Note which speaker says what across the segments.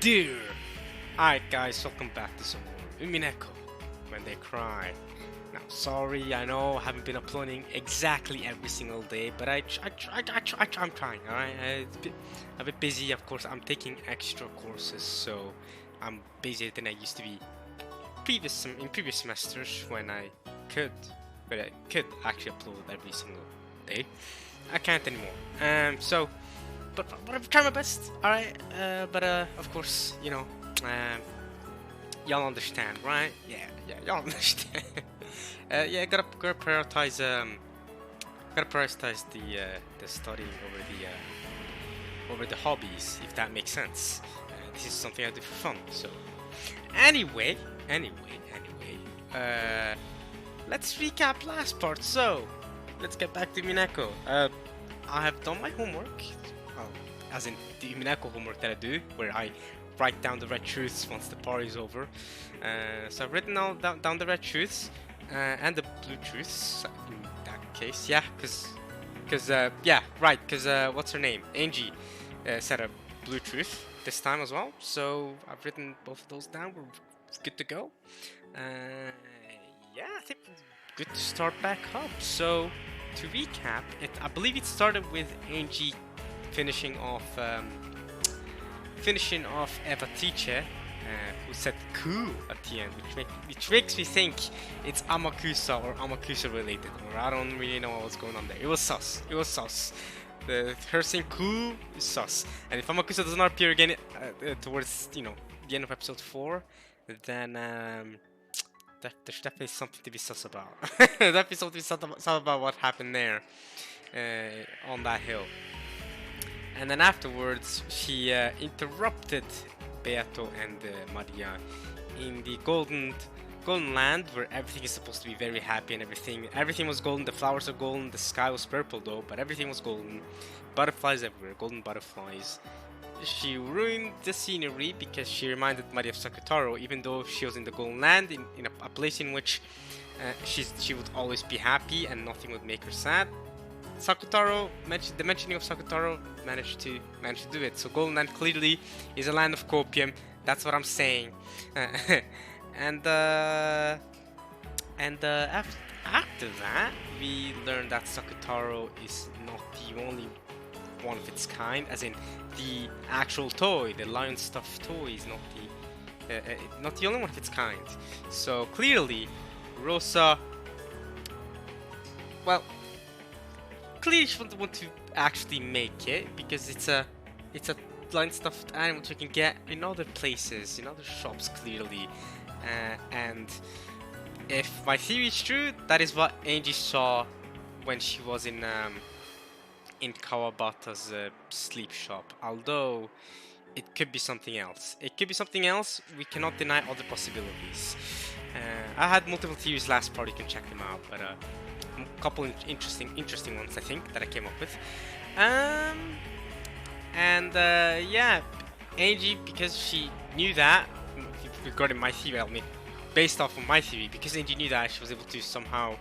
Speaker 1: Dear! Alright guys, welcome back to some more Umineko, When They Cry. Now, sorry, I know I haven't been uploading exactly every single day, but I'm trying, alright? I'm a bit busy, of course. I'm taking extra courses, so I'm busier than I used to be in previous semesters when I could actually upload every single day. I can't anymore. But I'm trying my best, alright? Of course, you know, y'all understand, right? Yeah, y'all understand. Yeah, gotta prioritize the study over the hobbies, if that makes sense. This is something I do for fun. So, anyway, let's recap last part. So, let's get back to Umineko. I have done my homework, as in the Umineko homework that I do, where I write down the red truths once the party is over. So I've written down the red truths and the blue truths in that case. Yeah, because what's her name? Angie said a blue truth this time as well. So I've written both of those down. We're good to go. Yeah, I think we're good to start back up. So to recap, I believe it started with Angie finishing off Eva Tiche, who said "cool" at the end, which makes me think it's Amakusa or Amakusa related, or I don't really know what was going on there. It was sus. Her saying "cool" is sus, and if Amakusa does not appear again towards the end of episode 4, then there's definitely something to be sus about. Definitely something to be sus about what happened there on that hill. And then afterwards, she interrupted Beato and Maria in the golden land, where everything is supposed to be very happy and everything was golden. The flowers are golden, the sky was purple though, but everything was golden. Butterflies everywhere, golden butterflies. She ruined the scenery because she reminded Maria of Sakutaro, even though she was in the golden land, in a place in which she would always be happy and nothing would make her sad. The mentioning of Sakutaro managed to do it. So Golden Land clearly is a land of copium. That's what I'm saying. And after that, we learned that Sakutaro is not the only one of its kind. As in, the actual toy, the lion stuffed toy, is not the only one of its kind. So clearly, Rosa. Well. Clearly she wouldn't want to actually make it because it's a blind stuffed animal you can get in other places, in other shops clearly. And if my theory is true, that is what Angie saw when she was in Kawabata's sleep shop. Although it could be something else. We cannot deny other possibilities. I had multiple theories last part. You can check them out, but a couple interesting ones I think that I came up with. Yeah, Angie, because she knew that, regarding my theory, I mean, based off of my theory, because Angie knew that, she was able to somehow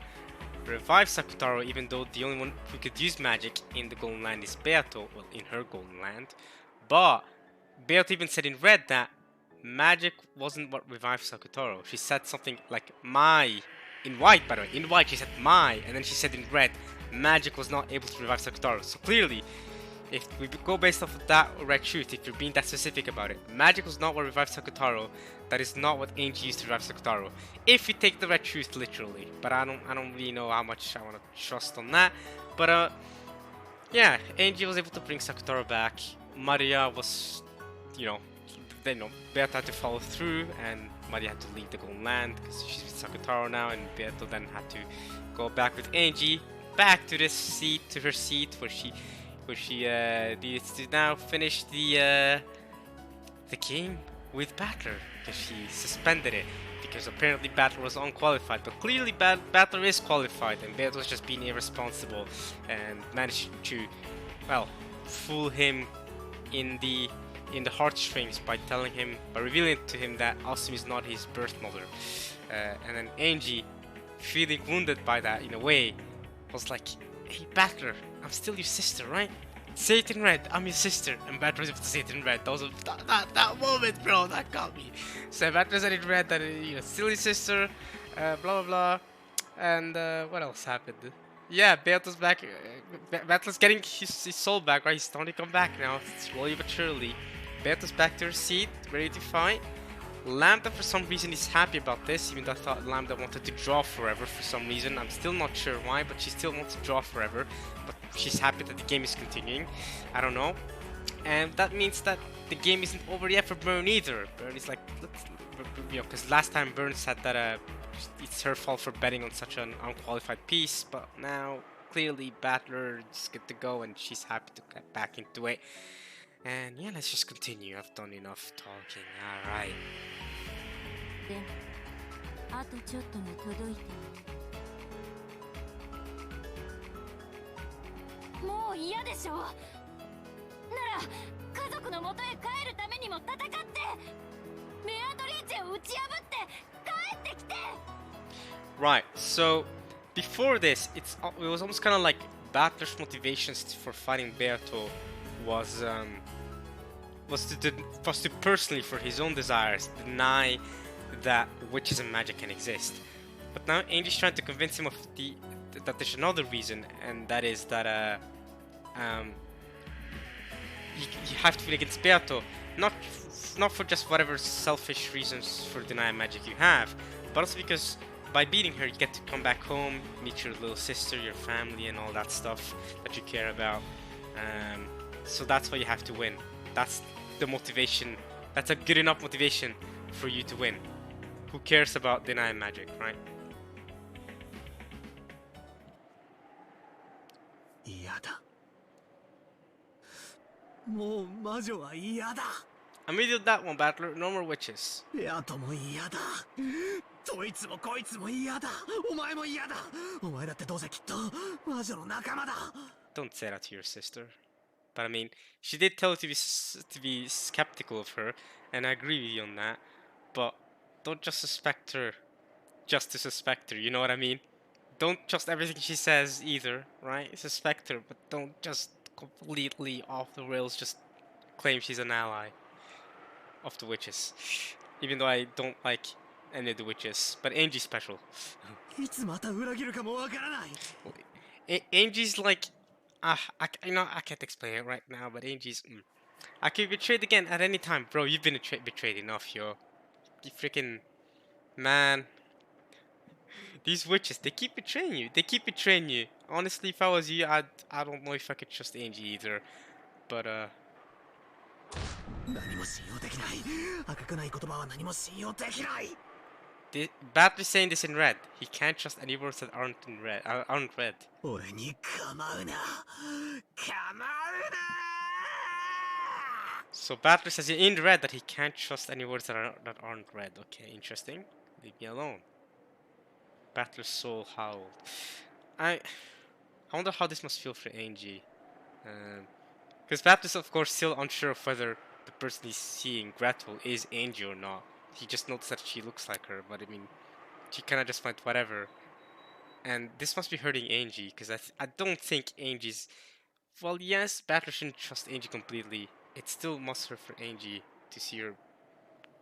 Speaker 1: revive Sakutaro, even though the only one who could use magic in the Golden Land is Beato, well, in her Golden Land. But Beato even said in red that magic wasn't what revived Sakutaro. She said something like in white, by the way. In white she said "my," and then she said in red, magic was not able to revive Sakutaro. So clearly, if we go based off of that red truth, if you're being that specific about it, magic was not what revived Sakutaro. That is not what Angie used to revive Sakutaro. If you take the red truth literally, but I don't really know how much I want to trust on that. But yeah, Angie was able to bring Sakutaro back. Maria was, Beata had to follow through, and Maria had to leave the Golden Land because she's with Sakutaro now, and Beato then had to go back with Angie back to her seat where she needs to now finish the game with Battler, because she suspended it because apparently Battler was unqualified, but clearly Battler is qualified, and Beato was just being irresponsible and managed to, well, fool him in the heartstrings by revealing to him that Asumi is not his birth mother. And then Angie, feeling wounded by that in a way, was like, "Hey Battler, I'm still your sister, right? Say it in red, I'm your sister. And Battler was to say it in red. That moment, bro, that got me. So Battler said in red that, silly sister, blah blah blah. And what else happened? Yeah, Beato's back. Battler's getting his soul back, right? He's starting to come back now, slowly but surely. Beato's back to her seat, ready to fight. Lambda, for some reason, is happy about this, even though I thought Lambda wanted to draw forever for some reason. I'm still not sure why, but she still wants to draw forever. But she's happy that the game is continuing. I don't know. And that means that the game isn't over yet for Burn either. Burn is like, because last time Burn said that it's her fault for betting on such an unqualified piece, but now clearly Battler is good to go and she's happy to get back into it. And yeah, let's just continue. I've done enough talking. Alright.
Speaker 2: あとちょっとが届いてもう嫌でしょなら家族の元へ帰るためにも戦ってメアトリーチェを打ち破って帰ってきて
Speaker 1: Right, so before this, it was almost kind of like Battler's motivations for fighting Beato was to personally, for his own desires, deny that witches and magic can exist. But now Angie's trying to convince him of that there's another reason, and that is that you have to feel against Beato, not for just whatever selfish reasons for denying magic you have, but also because by beating her you get to come back home, meet your little sister, your family, and all that stuff that you care about. So that's why you have to win. That's the motivation. That's a good enough motivation for you to win. Who cares about denying magic, right? I'm with you on that one, Battler. No more witches. Don't say that to your sister. But I mean, she did tell you to be skeptical of her, and I agree with you on that. But don't just suspect her, just to suspect her. You know what I mean? Don't trust everything she says either, right? Suspect her, but don't just completely off the rails just claim she's an ally of the witches. Even though I don't like any of the witches, but Angie's special. Angie's like, I can't explain it right now, but Angie's, I could be betrayed again at any time, bro. You've been betrayed enough, yo. You freaking man. These witches, they keep betraying you. They keep betraying you. Honestly, if I was you, I don't know if I could trust Angie either. But Bat is saying this in red. He can't trust any words that aren't in red. Aren't red. So Battler says in red that he can't trust any words that aren't red. Okay, interesting. Leave me alone. Battler's soul howled. I wonder how this must feel for Angie. Because Battler's of course still unsure of whether the person he's seeing, Gretel, is Angie or not. He just noticed that she looks like her, but I mean, she kinda just went whatever. And this must be hurting Angie, because I don't think Angie's... Well, yes, Battler shouldn't trust Angie completely. It still must hurt for Angie to see her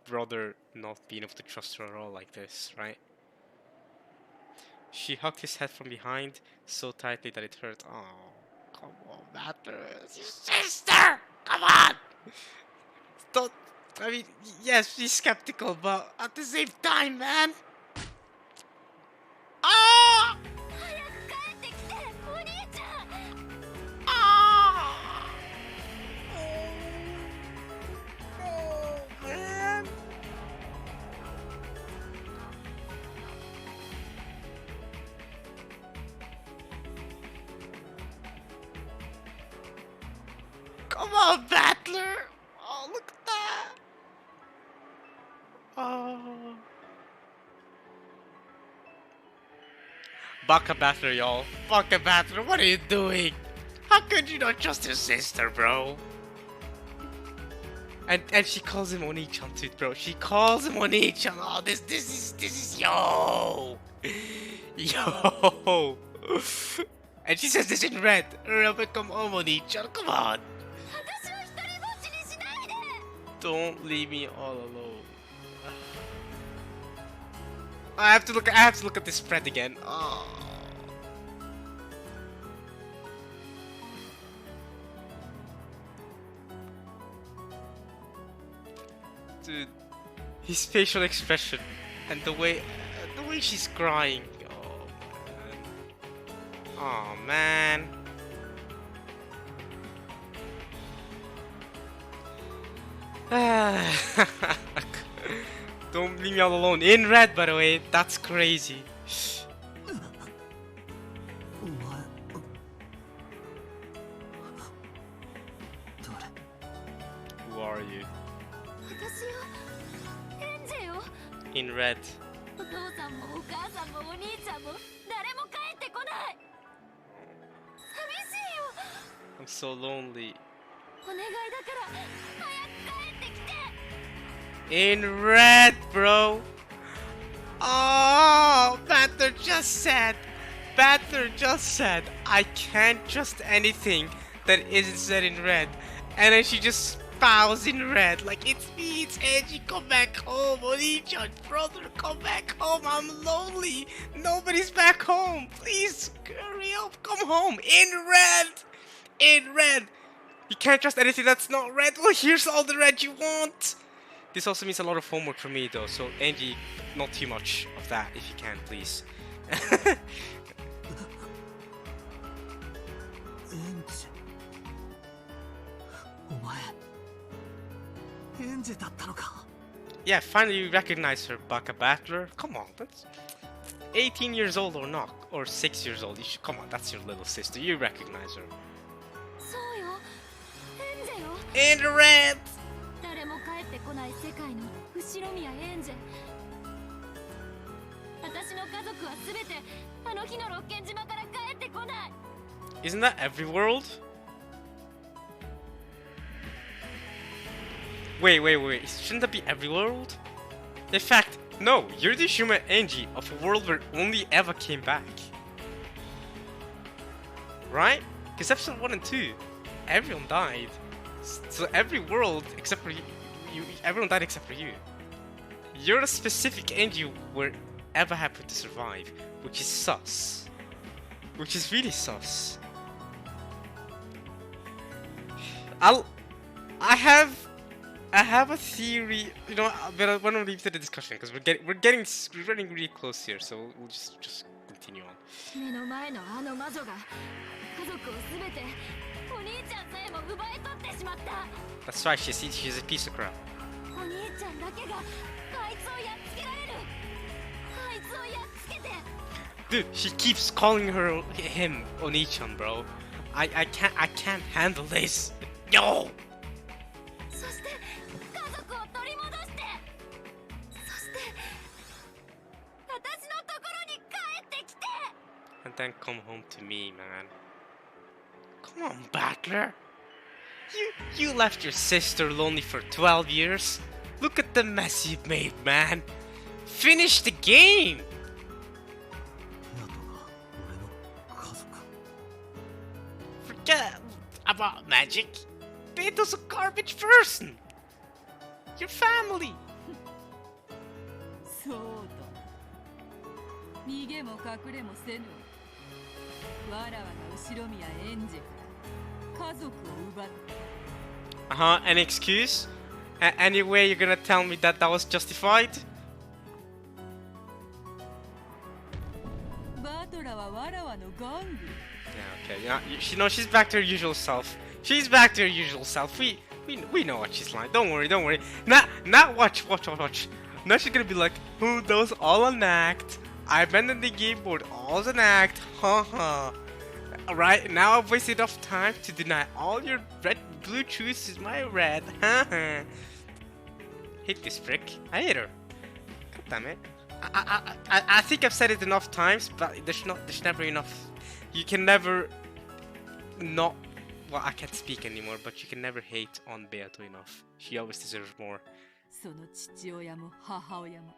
Speaker 1: brother not being able to trust her at all like this, right? She hugged his head from behind so tightly that it hurt. Oh, come on, Battler. It's your sister! Come on! Don't... I mean, yes, she's skeptical, but at the same time, man! Ah! Come on, Battler! Oh, look at that! Oh. Baka Battler, y'all. Baka Battler, what are you doing? How could you not trust your sister, bro? And she calls him Oni-chan too, bro. She calls him Oni-chan. Oh, this is yo! Yo! And she says this in red. Come home, Oni-chan. Come on.
Speaker 2: 私を一人ぼっちにしないで
Speaker 1: Don't leave me all alone. I have to look at this spread again. Oh. Dude, his facial expression and the way she's crying. Oh man. Don't leave me all alone. In red, by the way. That's crazy. Who are you?
Speaker 2: 私よエンジェよ
Speaker 1: In red.
Speaker 2: お父さんもお母さんもお兄ちゃんも誰も帰ってこない寂しいよ
Speaker 1: I'm so lonely.
Speaker 2: お願いだから早く帰ってきて
Speaker 1: In red, bro. Oh, Batter just said. I can't trust anything that isn't said in red. And then she just bows in red. Like, it's me, it's Angie, come back home. Oni-chan, brother, come back home. I'm lonely. Nobody's back home. Please, hurry up, come home. In red. You can't trust anything that's not red. Well, here's all the red you want. This also means a lot of homework for me, though. So, Angie, not too much of that, if you can, please.
Speaker 3: エンジェだったのか
Speaker 1: Yeah, finally you recognize her, Baka Battler. Come on, that's 18 years old or not, or 6 years old. You should, come on, that's your little sister. You recognize her.
Speaker 2: そうよエンジェよ
Speaker 1: In red!
Speaker 2: 誰も帰ってこない世界の後ろ宮エンジェ私の家族は全てあの日の六軒島から帰ってこない
Speaker 1: Isn't that every world? Wait. Shouldn't that be every world? In fact, no. You're the Shuma Angie of a world where only Eva came back. Right? Because episode 1 and 2, everyone died. So every world except for you, everyone died except for you. You're a specific Angie where Eva happened to survive, which is sus. Which is really sus. I have a theory, you know, but I want to leave to the discussion because we're running really close here, so we'll just continue on.
Speaker 2: 目の前のあの魔女が家族を全てお兄ちゃんさえも奪い取ってしまった
Speaker 1: That's right, she's a piece of crap.
Speaker 2: お兄ちゃんだけがあいつをやっつけられるあいつをやっつけて
Speaker 1: Dude, she keeps calling him Oni-chan, bro. I can't handle this. Yo!
Speaker 2: そして家族を取り戻してそして私のところに帰ってきて
Speaker 1: And then come home to me, man. Come on, Battler. You left your sister lonely for 12 years. Look at the mess you've made, man. Finish the game.
Speaker 3: ヤトが俺の家族
Speaker 1: Forget about magic. Beto's a garbage person. Your family.
Speaker 4: そうと逃げも隠れもせぬわらわが後ろ宮エンジェから家族を奪った
Speaker 1: Any excuse? Anyway, you're gonna tell me that was justified?
Speaker 4: バトラはわらわの玩具
Speaker 1: Yeah, okay. She's back to her usual self. She's back to her usual self. We know what she's like. Don't worry. Not watch. Now she's gonna be like, oh, that was all an act. I abandoned the game board. All an act. Haha. Alright, now I've wasted enough time to deny all your blue choices my red. Haha. Hate this prick. I hate her. God damn it. I think I've said it enough times, but there's never enough. You can never not. Well, I can't speak anymore, but you can never hate on Beato enough. She always deserves more.
Speaker 4: その父親も母親も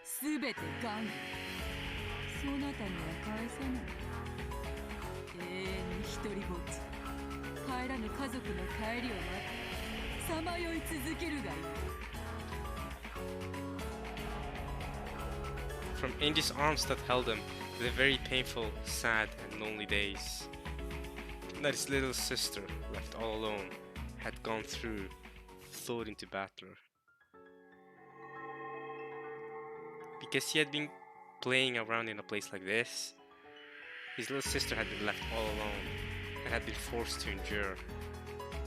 Speaker 4: すべて玩具そなたには返さないエらぬ家族の帰りを待ってさまよい続けるがいい。
Speaker 1: From Angie's arms that held him to the very painful, sad, and lonely days that his little sister, left all alone, had gone through, thawed into battle. Because he had been playing around in a place like this, his little sister had been left all alone and had been forced to endure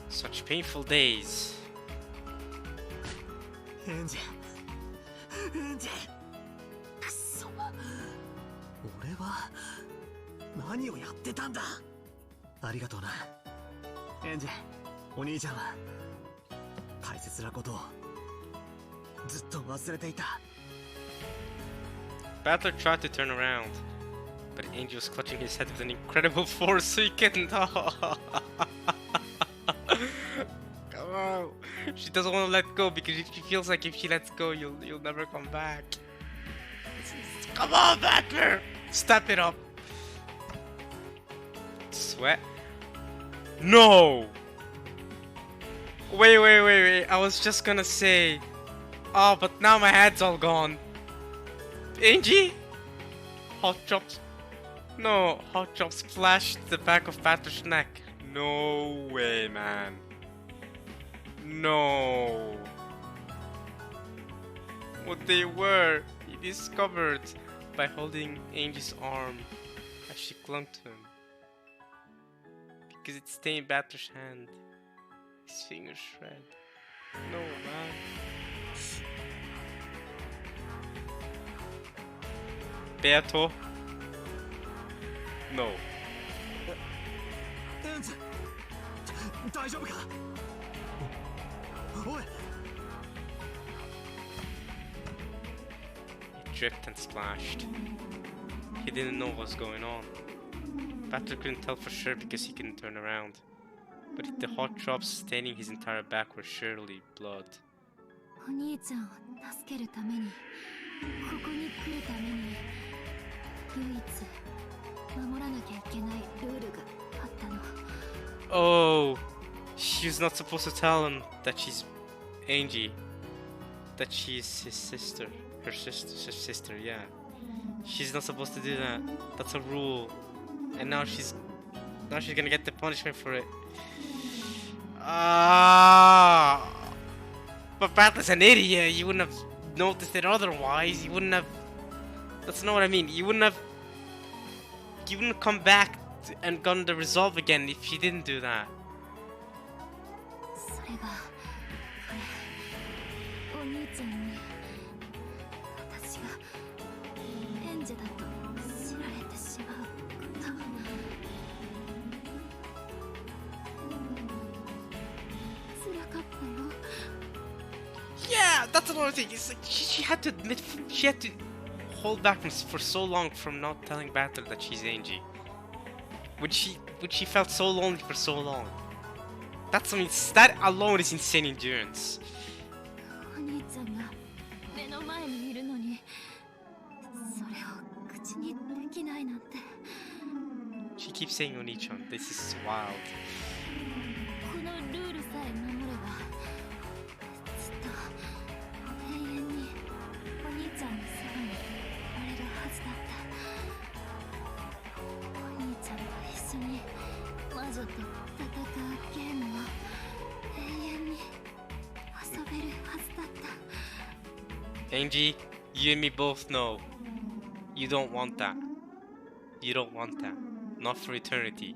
Speaker 1: such painful days.
Speaker 3: エンジエンジくそ俺は何をやってたんだ。ありがとうなエンジ。お兄ちゃんは大切なことをずっと忘れていた。
Speaker 1: Battler tried to turn around, but Angel was clutching his head with an incredible force so he couldn't. Come on. She doesn't want to let go because she feels like if she lets go, you'll never come back. Come on, Battler! Step it up. Sweat. No! Wait. I was just gonna say. Oh, but now my head's all gone. Angie? Hot chops. No, hot chops splashed the back of Battler's neck. No way, man. No. What they were, he discovered by holding Angie's arm as she clung to him. Because it stained Battler's hand. His fingers shred. No, man. Beato? No.
Speaker 3: エンジ大丈夫か。おい
Speaker 1: He dripped and splashed. He didn't know what was going on. Battler couldn't tell for sure because he couldn't turn around. But the hot drops staining his entire back were surely blood.
Speaker 2: お兄ちゃんを助けるためにここに来るために唯一守らなきゃいけないルールがあったの。
Speaker 1: Oh, she's not supposed to tell him that she's Angie. That she's his sister. Her sister, yeah. She's not supposed to do that. That's a rule. And now she's gonna get the punishment for it. Ah, but Battler's an idiot. You wouldn't have noticed it otherwise. You wouldn't have. That's not what I mean. You wouldn't have come back and gotten the resolve again if she didn't do that.
Speaker 2: それがこれお兄ちゃんに私が園児だと知られてしまうこと辛かったよ。
Speaker 1: Yeah, that's another thing. It's like she had to admit, she had to hold back for so long from not telling Battler that she's Angie. When she felt so lonely for so long. That alone is insane endurance.
Speaker 2: お兄ちゃんが目の前にいるのにそれを口にできないなんて。
Speaker 1: She keeps saying Oni-chan. This is wild.
Speaker 2: このルールさえ守ればずっと永遠にお兄ちゃんのそばにいられるはずだった。お兄ちゃんと一緒に魔女と戦うゲームを永遠に遊べるはずだった。
Speaker 1: Angie, you and me both know. You don't want that. You don't want that. Not for eternity.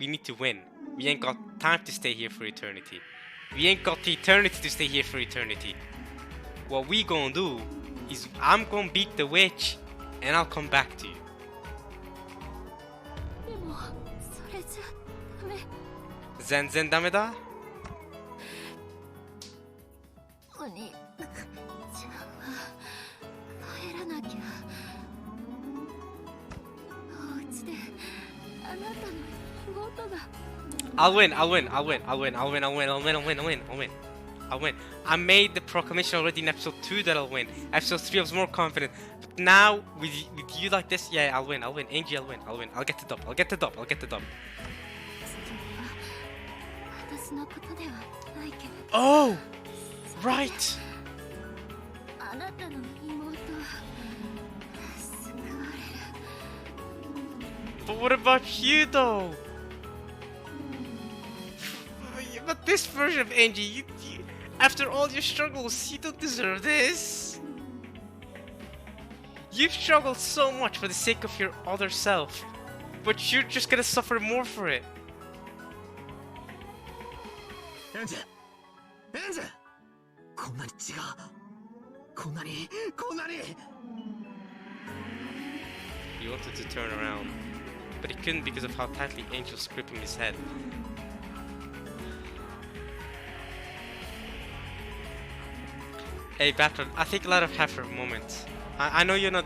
Speaker 1: We need to win. We ain't got time to stay here for eternity. We ain't got the eternity to stay here for eternity. What we gonna do is I'm gonna beat the witch and I'll come back to you.
Speaker 2: でもそれじゃダメ。
Speaker 1: 全然ダメだ?
Speaker 2: お兄ちゃんは帰らなきゃ。お家であなたの仕事が。
Speaker 1: I'll win. I made the proclamation already in episode 2 that I'll win. Episode 3 I was more confident. But now, with you like this, yeah, I'll win. Angie, I'll win. I'll get the dub.
Speaker 2: 次は私のことではないけれど
Speaker 1: Oh! Right!
Speaker 2: あなたの妹救われる
Speaker 1: But what about you though? But this version of Angie, after all your struggles, you don't deserve this. You've struggled so much for the sake of your other self, but you're just gonna suffer more for it.
Speaker 3: エンジこんなに違うこんなに
Speaker 1: He wanted to turn around, but he couldn't because of how tightly Angel was gripping his head. Hey Battler, I think let her have her moment. I know you're not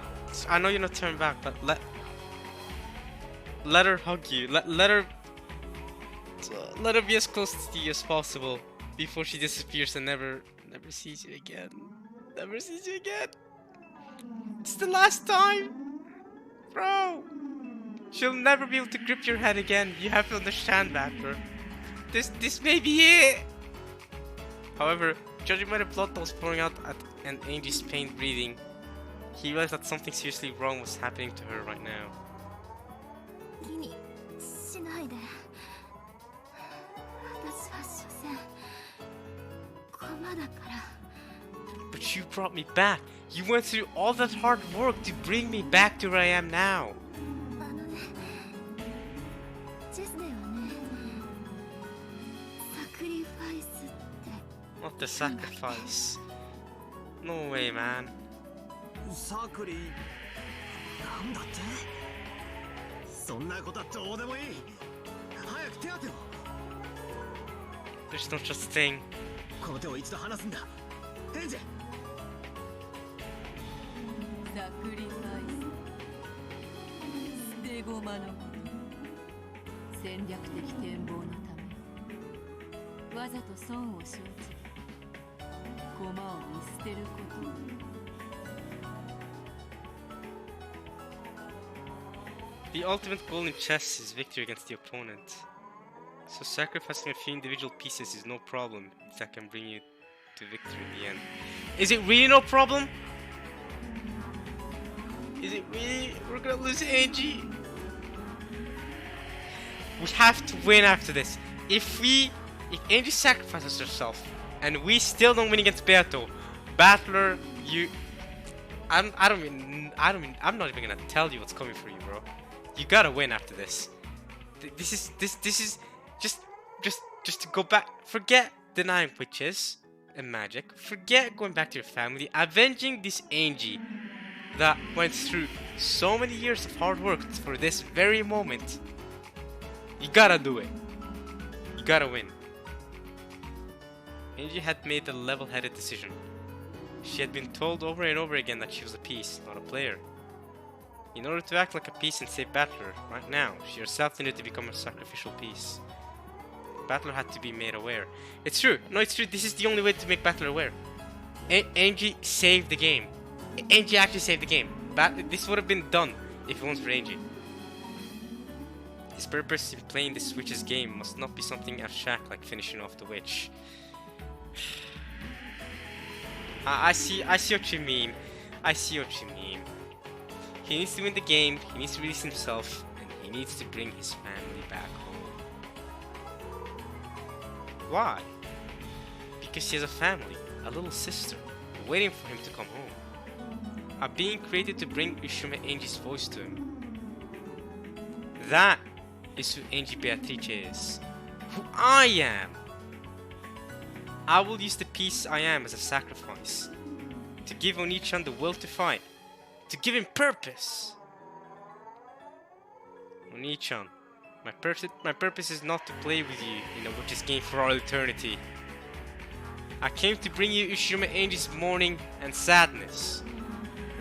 Speaker 1: turned back, but let her hug you. Let her be as close to you as possible before she disappears and never sees you again. Never sees you again. It's the last time, bro. She'll never be able to grip your head again. You have to understand that, bro. This may be it. However, judging by the blood that was pouring out and Angie's pained breathing, he realized that something seriously wrong was happening to her right now.
Speaker 2: 気にしないで私は所詮駒だから
Speaker 1: But you brought me back. You went through all that hard work to bring me back to where I am now.
Speaker 2: あのねジェスネはねサクリファイスって
Speaker 1: Not the sacrifice. No way, man.
Speaker 3: サクリなんだってそんなことはどうでもいい早く手当てを
Speaker 1: There's no such thing.
Speaker 3: この手を一度離すんだエンジ
Speaker 4: サクリファイス捨て駒のこと戦略的展望のためわざと損を承知駒を見捨てることを
Speaker 1: The ultimate goal in chess is victory against the opponent. So sacrificing a few individual pieces is no problem if that can bring you to victory in the end. Is it really no problem? Is it really? We're gonna lose Angie. We have to win after this. If Angie sacrifices herself and we still don't win against Beato, Battler, I'm not even gonna tell you what's coming for you, bro. You gotta win after this. This is just to go back. Forget denying witches and magic. Forget going back to your family. Avenging this Angie that went through so many years of hard work for this very moment. You gotta do it. You gotta win. Angie had made a level-headed decision. She had been told over and over again that she was a piece, not a player. In order to act like a piece and save Battler, right now, she herself needed to become a sacrificial piece. Battler had to be made aware. It's true. No, it's true. This is the only way to make Battler aware. Angie saved the game. Angie actually saved the game. This would have been done if it wasn't for Angie. His purpose in playing this witch's game must not be something abstract like finishing off the witch. I see what you mean. I see what you mean. He needs to win the game, he needs to release himself, and he needs to bring his family back home. Why? Because he has a family, a little sister, waiting for him to come home. A being created to bring Ushime Angie's voice to him. That is who Angie Beatrice is. Who I am! I will use the piece I am as a sacrifice. To give Oni-chan the will to fight. To give him purpose. Oni-chan, my purpose is not to play with you in a witch's game for all eternity. I came to bring you Ushime Angie's mourning and sadness.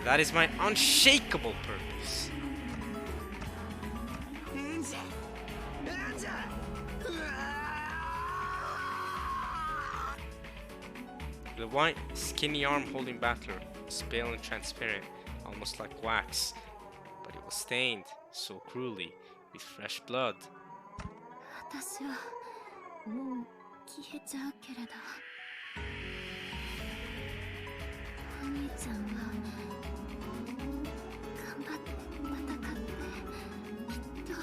Speaker 1: That is my unshakable purpose. The white, skinny arm holding Battler was pale and transparent, almost like wax, but it was stained so cruelly with fresh blood.
Speaker 2: 私はもう消えちゃうけれど、お兄ちゃんは頑張って戦ってきっと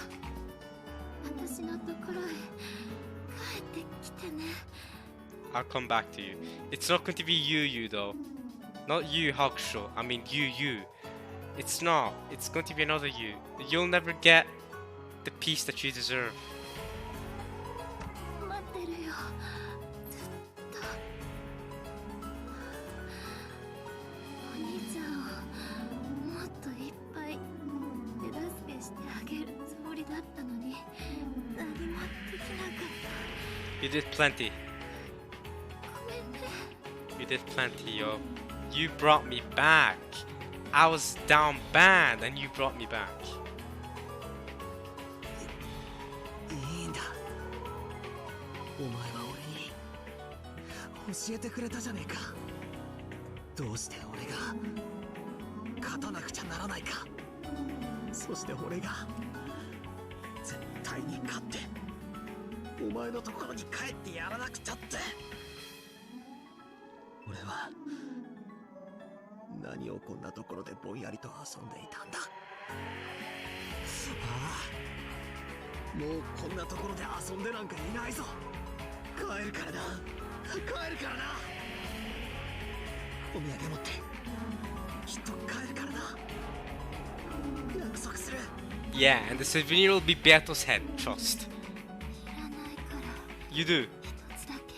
Speaker 2: 私のところへ帰ってきてね。
Speaker 1: I'll come back to you. It's not going to be you though. Not you, Hakusho. I mean you. It's not. It's going to be another you. You'll never get the peace that you deserve.
Speaker 2: 待ってるよ、ずっと。お兄ちゃんをもっといっぱい手助けしてあげるつもりだったのに、何もできなかっ
Speaker 1: You did plenty.
Speaker 2: た。ごめんね。
Speaker 1: You did plenty, yo. You brought me back. I was down bad and you brought me back.
Speaker 3: いいんだ。お前は俺に教えてくれたじゃねえか。どうして俺が勝たなくちゃならないか。そして俺が絶対に勝ってお前のところに帰ってやらなくちゃって。俺は何をこんなところでぼんやりと遊んでいたんだ。ああ、もうこんなところで遊んでなんかいないぞ。帰るからな、帰るからな。お土産持ってきっと帰るからな。約束する。
Speaker 1: Yeah, and the souvenir will be Berto's head. Trust.
Speaker 2: いらないから
Speaker 1: You do.
Speaker 2: 一つだけ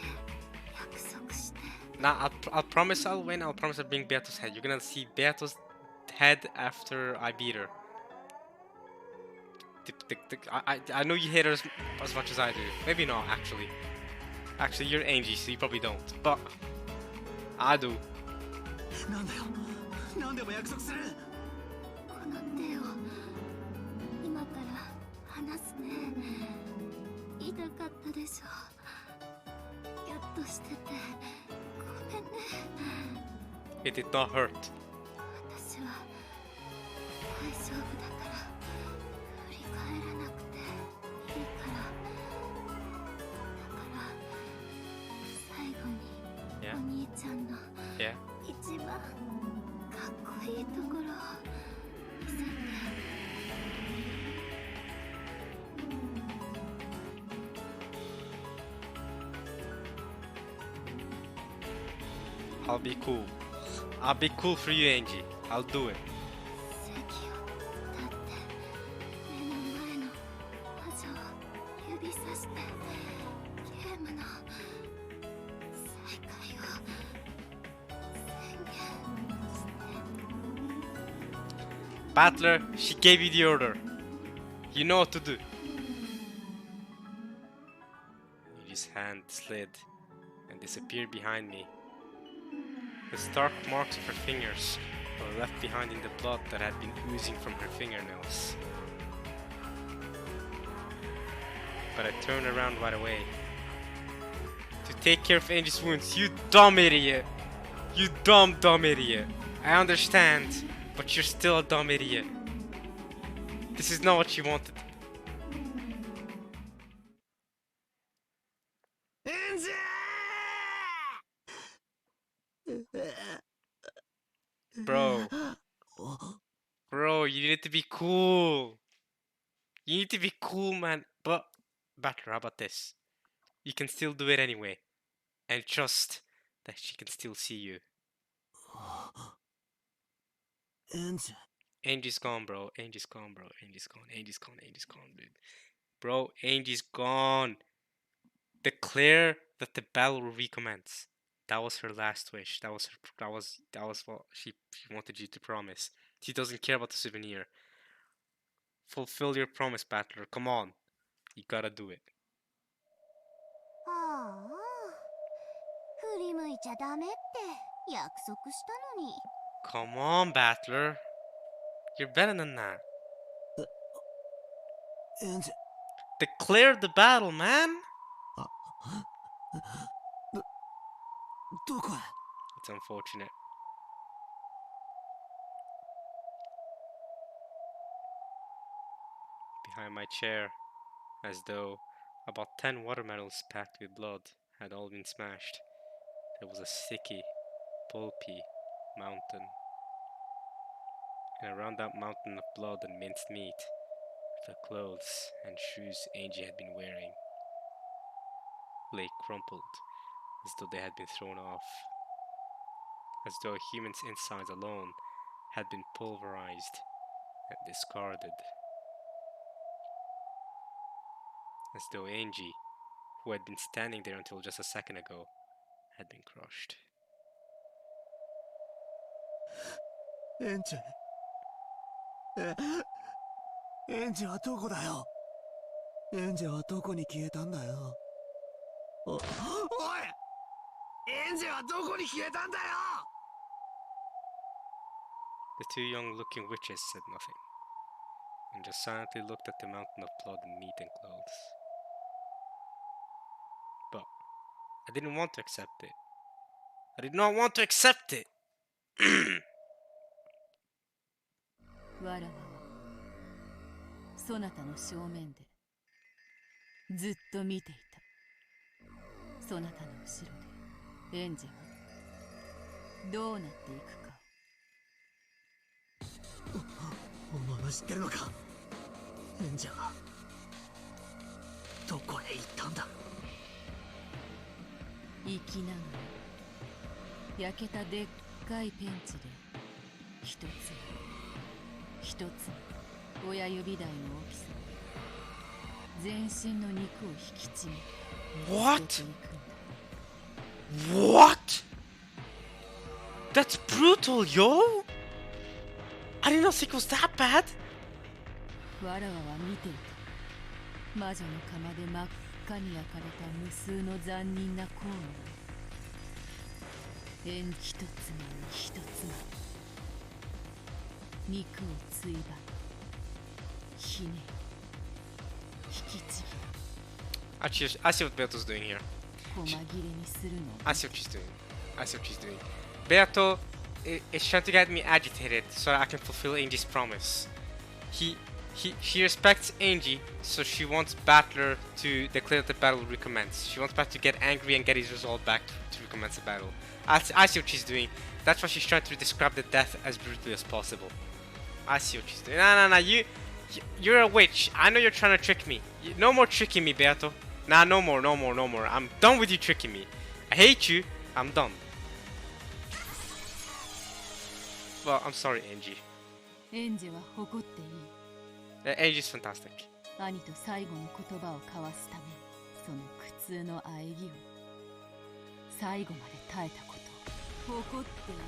Speaker 2: 約束して。
Speaker 1: Nah, I'll promise I'll win. I'll promise I'll bring Berto's head. You're gonna see Berto's head after I beat her. I know you hate her as much as I do. Maybe not, actually. Actually, you're Angie, so you probably don't. But I do.
Speaker 3: なんだよ、なんでも約束する。
Speaker 2: この手を今から離すね。痛かったでしょ。ギュッとしててごめんね。
Speaker 1: It did not hurt.
Speaker 2: 私は大丈夫だから振り返らなくていいから。だから最後に
Speaker 1: Yeah?
Speaker 2: お兄ちゃんの
Speaker 1: Yeah?
Speaker 2: 一番かっこいいところを見せて。
Speaker 1: I'll be cool. I'll be cool for you, Angie. I'll do it.
Speaker 2: 席を立って目の前の魔女を指さしてゲームの再開を宣言して。
Speaker 1: Battler, she gave you the order. You know what to do. His hand slid and disappeared behind me. The stark marks of her fingers were left behind in the blood that had been oozing from her fingernails. But I turned around right away to take care of Angie's wounds. You dumb idiot! You dumb idiot! I understand, but you're still a dumb idiot. This is not what you wanted.
Speaker 3: エンジ
Speaker 1: Bro, bro, you need to be cool. You need to be cool, man. But, Battler, how about this? You can still do it anyway. And trust that she can still see you.
Speaker 3: エンジ
Speaker 1: Angie's gone, bro. Angie's gone, bro. Angie's gone. Angie's gone. Angie's gone, dude. Bro, Angie's gone. Declare that the battle will recommence. That was her last wish. That was what she wanted you to promise. She doesn't care about the souvenir. Fulfill your promise, Battler. Come on. You gotta do it.
Speaker 2: ああ、振り向いちゃダメって約束したのに。
Speaker 1: Come on, Battler. You're better than that.
Speaker 3: エンジ
Speaker 1: Declare the battle, man.
Speaker 3: どこへ。
Speaker 1: It's unfortunate. Behind my chair, as though About 10 watermelons packed with blood had all been smashed. There was a sticky, pulpy mountain. And around that mountain of blood and minced meat, the clothes and shoes Angie had been wearing lay crumpled, as though they had been thrown off, as though a human's insides alone had been pulverized and discarded, as though Angie, who had been standing there until just a second ago, had been crushed.
Speaker 3: エンジエンジはどこだよ。エンジはどこに消えたんだよ。おい、エンジはどこに消えたんだよ。
Speaker 1: The two young-looking witches said nothing, and just silently looked at the mountain of blood and meat and clothes. But I didn't want to accept it. I did not want to accept it!
Speaker 4: わらわはそなたの正面でずっと見ていた。そなたの後ろでエンジェがどうなっていくか。
Speaker 3: お前は知ってるのか。エンジェはどこへ行ったんだ。
Speaker 4: 生きながら焼けたでっかいペンチで一つ一つ親指台の大きさ全身の肉を引きちぎ
Speaker 1: What? What? That's brutal, yo! I did not think it was that bad!
Speaker 4: わらわは見ていた。魔女の釜で真っ赤に焼かれた無数の残忍なコーンが円一つまみ一つまみ肉をついばひね引きちぎ
Speaker 1: I see what Beato's doing here.
Speaker 4: 細切れにするの
Speaker 1: I see what she's doing. I see what she's doing. Beato is trying to get me agitated so I can fulfill Angie's promise. She respects Angie, so she wants Battler to declare that the battle recommence. She wants Battler to get angry and get his resolve back to recommence the battle. I see what she's doing. That's why she's trying to describe the death as brutally as possible. I see what she's doing. No, you're a witch. I know you're trying to trick me. No more tricking me, Beato. Nah, no more. I'm done with you tricking me. I hate you. I'm done. Well, I'm sorry, Angie.
Speaker 4: エンジェは誇っていい。
Speaker 1: Angie's fantastic.
Speaker 4: 兄と最後の言葉を交わすためその苦痛の喘ぎを最後まで耐えたことを誇っていい。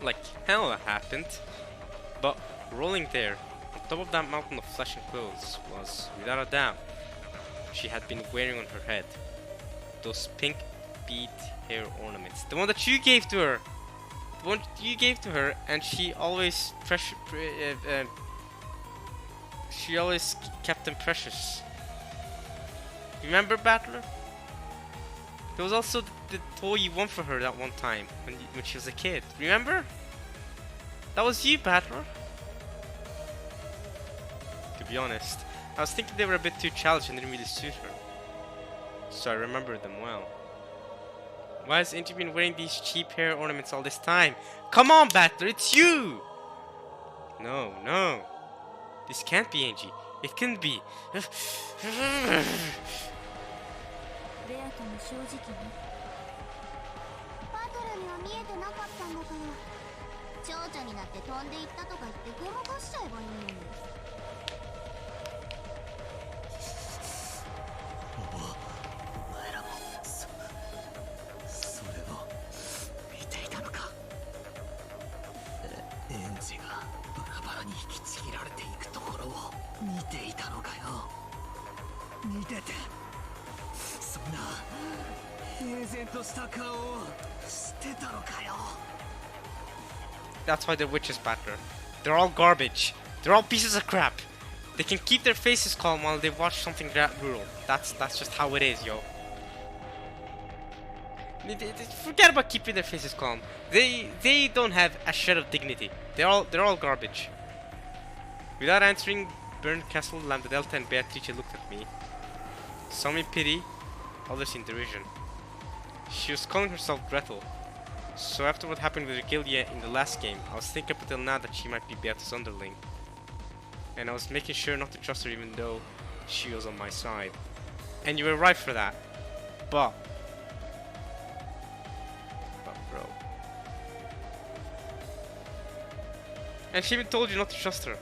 Speaker 1: Like hell that happened, but rolling there on top of that mountain of flesh and clothes was, without a doubt, she had been wearing on her head those pink bead hair ornaments, the one that you gave to her, the one you gave to her, and she always she always kept them precious. Remember, Battler? There was also the toy you won for her that one time when she was a kid. Remember? That was you, Battler. To be honest, I was thinking they were a bit too childish and didn't really suit her. So I remembered them well. Why has Angie been wearing these cheap hair ornaments all this time? Come on, Battler, it's you! No. This can't be Angie. It couldn't be.
Speaker 2: ベアトも正直にバトルには見えてなかったんだから蝶々になって飛んでいったとか言ってごまかしちゃえばいいのに
Speaker 3: お前らもそれを見ていたのか。エンジがバラバラに引きちぎられていくところを見ていたのかよ。見ててそんな平然とした顔をしてたのかよ。
Speaker 1: That's why they're witches, Battler. They're all garbage. They're all pieces of crap. They can keep their faces calm while they watch something brutal. That's just how it is, yo. Forget about keeping their faces calm. They don't have a shred of dignity. They're all garbage. Without answering, Burned Castle, Lambda Delta, and Beatrice looked at me. Some in pity, others in derision. She was calling herself Gretel. So after what happened with Regalia in the last game, I was thinking up until now that she might be Beatrice's underling. And I was making sure not to trust her even though she was on my side. And you were right for that. But bro. And she even told you not to trust her.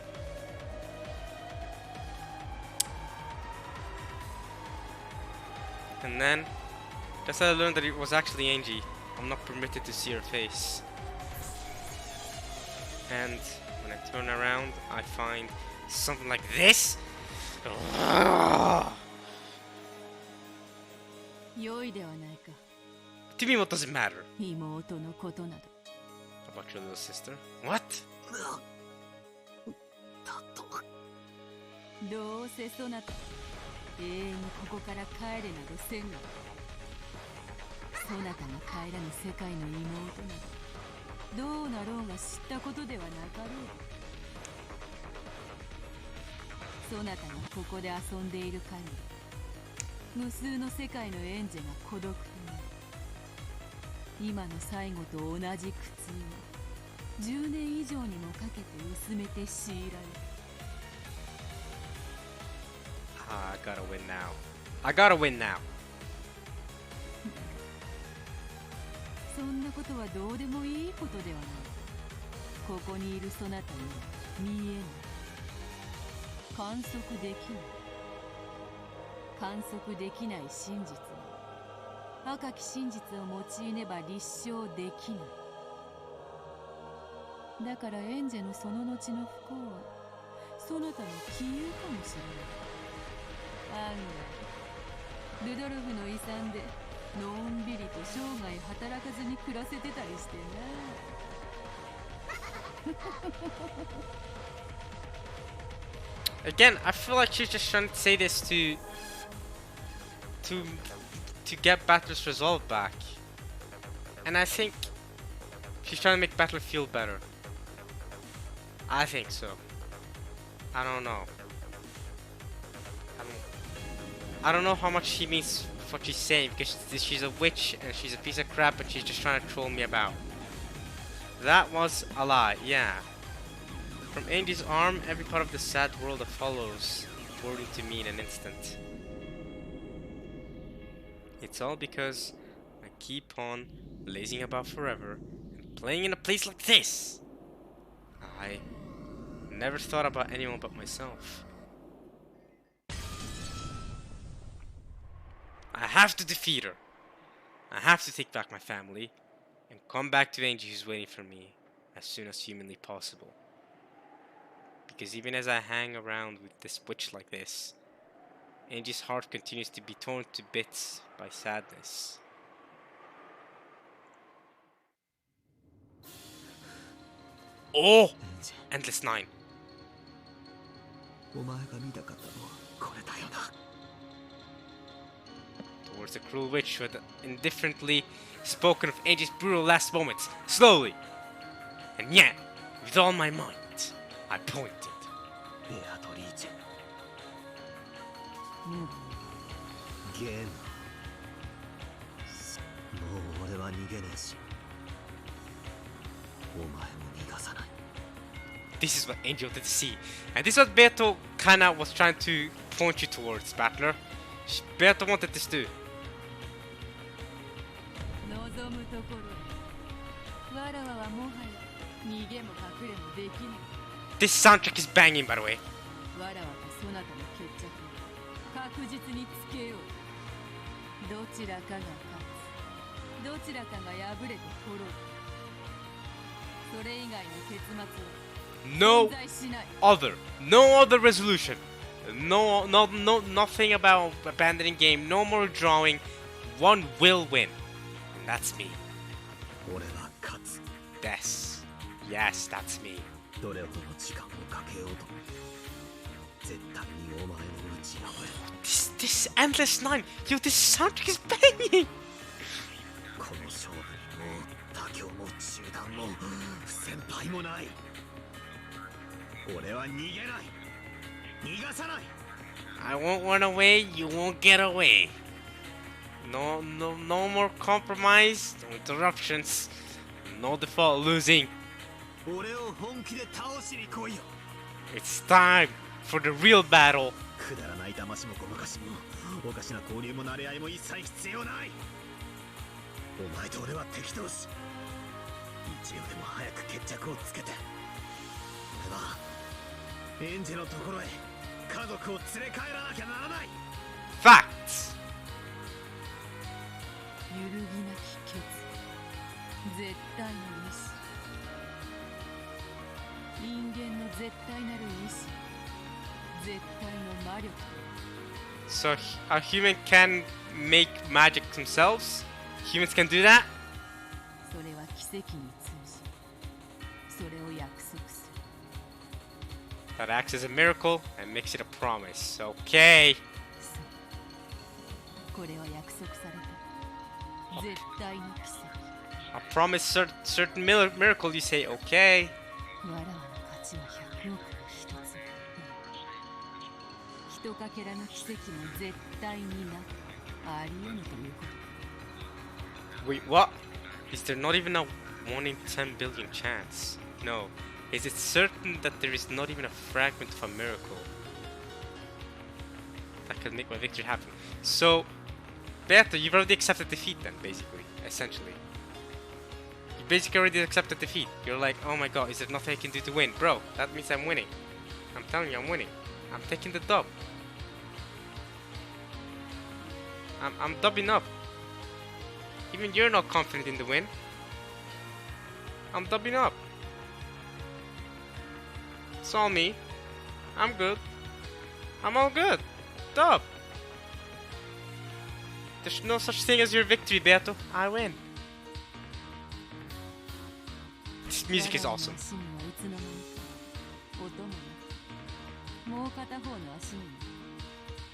Speaker 1: And then, just as I learned that it was actually Angie, I'm not permitted to see her face. And when I turn around, I find something like this.
Speaker 4: 良いではないか。
Speaker 1: To me, what does it matter
Speaker 4: 妹のことなど。
Speaker 1: about your little sister? What?
Speaker 3: だと
Speaker 4: どうせそなた永遠にここから帰れなどせんのだ。そなたが帰らぬ世界の妹などどうなろうが知ったことではなかろう。そなたがここで遊んでいる限り無数の世界のエンジェが孤独となる。今の最後と同じ苦痛を10年以上にもかけて薄めて強いられる。
Speaker 1: I gotta win now. I gotta win now.
Speaker 4: そんなことはどうでもいいことではない。ここにいるそなたには見えない。観測できない。観測できない真実は赤き真実を用いねば立証できない。だからエンジェのその後の不幸はそなたの杞憂かもしれない。案外ルドルフの遺産でのんびりと生涯働かずに暮らせてたりしてな。
Speaker 1: Again, I feel like she's just trying to say this to get Battler's resolve back. And I think she's trying to make Battler feel better. I think so. I don't know. I don't know how much she means what she's saying because she's a witch and she's a piece of crap and she's just trying to troll me about. That was a lie, yeah. From Angie's arm, every part of the sad world that follows poured into me in an instant. It's all because I keep on blazing about forever and playing in a place like this. I never thought about anyone but myself. I have to defeat her. I have to take back my family and come back to Angie who's waiting for me as soon as humanly possible. Because even as I hang around with this witch like this, Angie's heart continues to be torn to bits by sadness. Oh! Endless 9.
Speaker 3: お前が見たかったのはこれだよな。
Speaker 1: Towards the cruel witch who had indifferently spoken of Angie's brutal last moments, slowly. And yet, with all my might, I pointed.
Speaker 3: ベアトリーチェ。ゲーム。もう俺は逃げねえし。お前も逃がさない。
Speaker 1: This is what Angel did to see. And this is what Beto kinda was trying to point you towards, Battler. Beto wanted this too.
Speaker 4: 望むところわらわはもはや逃げも隠れもできない。
Speaker 1: This soundtrack is banging, by the way.
Speaker 4: わらわとそなたの決着を確実につけよう。どちらかが勝つ。どちらかが敗れて滅ぶ。それ以外の結末は
Speaker 1: No
Speaker 4: 存在しない。
Speaker 1: no other resolution. Nothing about abandoning game. No more drawing. One will win. And that's me.
Speaker 3: 俺は勝つ。
Speaker 1: Yes, that's me.
Speaker 3: どれほどの時間をかけようと絶対にお前を打ち破る。
Speaker 1: This Endless 9. Yo, this soundtrack is banging.
Speaker 3: この勝負にもう妥協も中断も不先輩もない。俺は逃げない。逃がさない。
Speaker 1: I won't run away, you won't get away. No more compromise, no interruptions, no default losing.
Speaker 3: 俺を本気で倒しに来いよ。
Speaker 1: It's time for the real battle.
Speaker 3: くだらない騙しもごまかしもおかしな交流も慣れ合いも一切必要ない。お前と俺は敵同士。一秒でも早く決着をつけて俺はエンジェのところへ家族を連れ帰らなきゃならない。
Speaker 1: Facts.
Speaker 4: 揺るぎなき決意、絶対の意志、人間の絶対なる意志、絶対の魔力。
Speaker 1: So a human can make magic themselves? Humans can do that?
Speaker 4: それは奇跡に通じ、それを約束する。
Speaker 1: That acts as a miracle and makes it a promise. Okay.
Speaker 4: そう、これは約束された絶対の奇跡。
Speaker 1: A promise, certain miracle, you say, okay.
Speaker 4: わらわの価値は100億の一つ。ひとかけらの奇跡も絶対になく、ありえぬということ。
Speaker 1: Wait, what? Is there not even a 1 in 10 billion chance? No. Is it certain that there is not even a fragment of a miracle that could make my victory happen? So, Beto, you've already accepted defeat then, basically, essentially. You basically already accepted defeat. You're like, oh my god, is there nothing I can do to win? Bro, that means I'm winning. I'm telling you, I'm winning. I'm taking the dub. I'm dubbing up. Even you're not confident in the win. I'm dubbing up. It's all me. I'm good. I'm all good. Dub. There's no such thing as your victory, Beto. I win. This music is awesome.
Speaker 4: もう片方の足に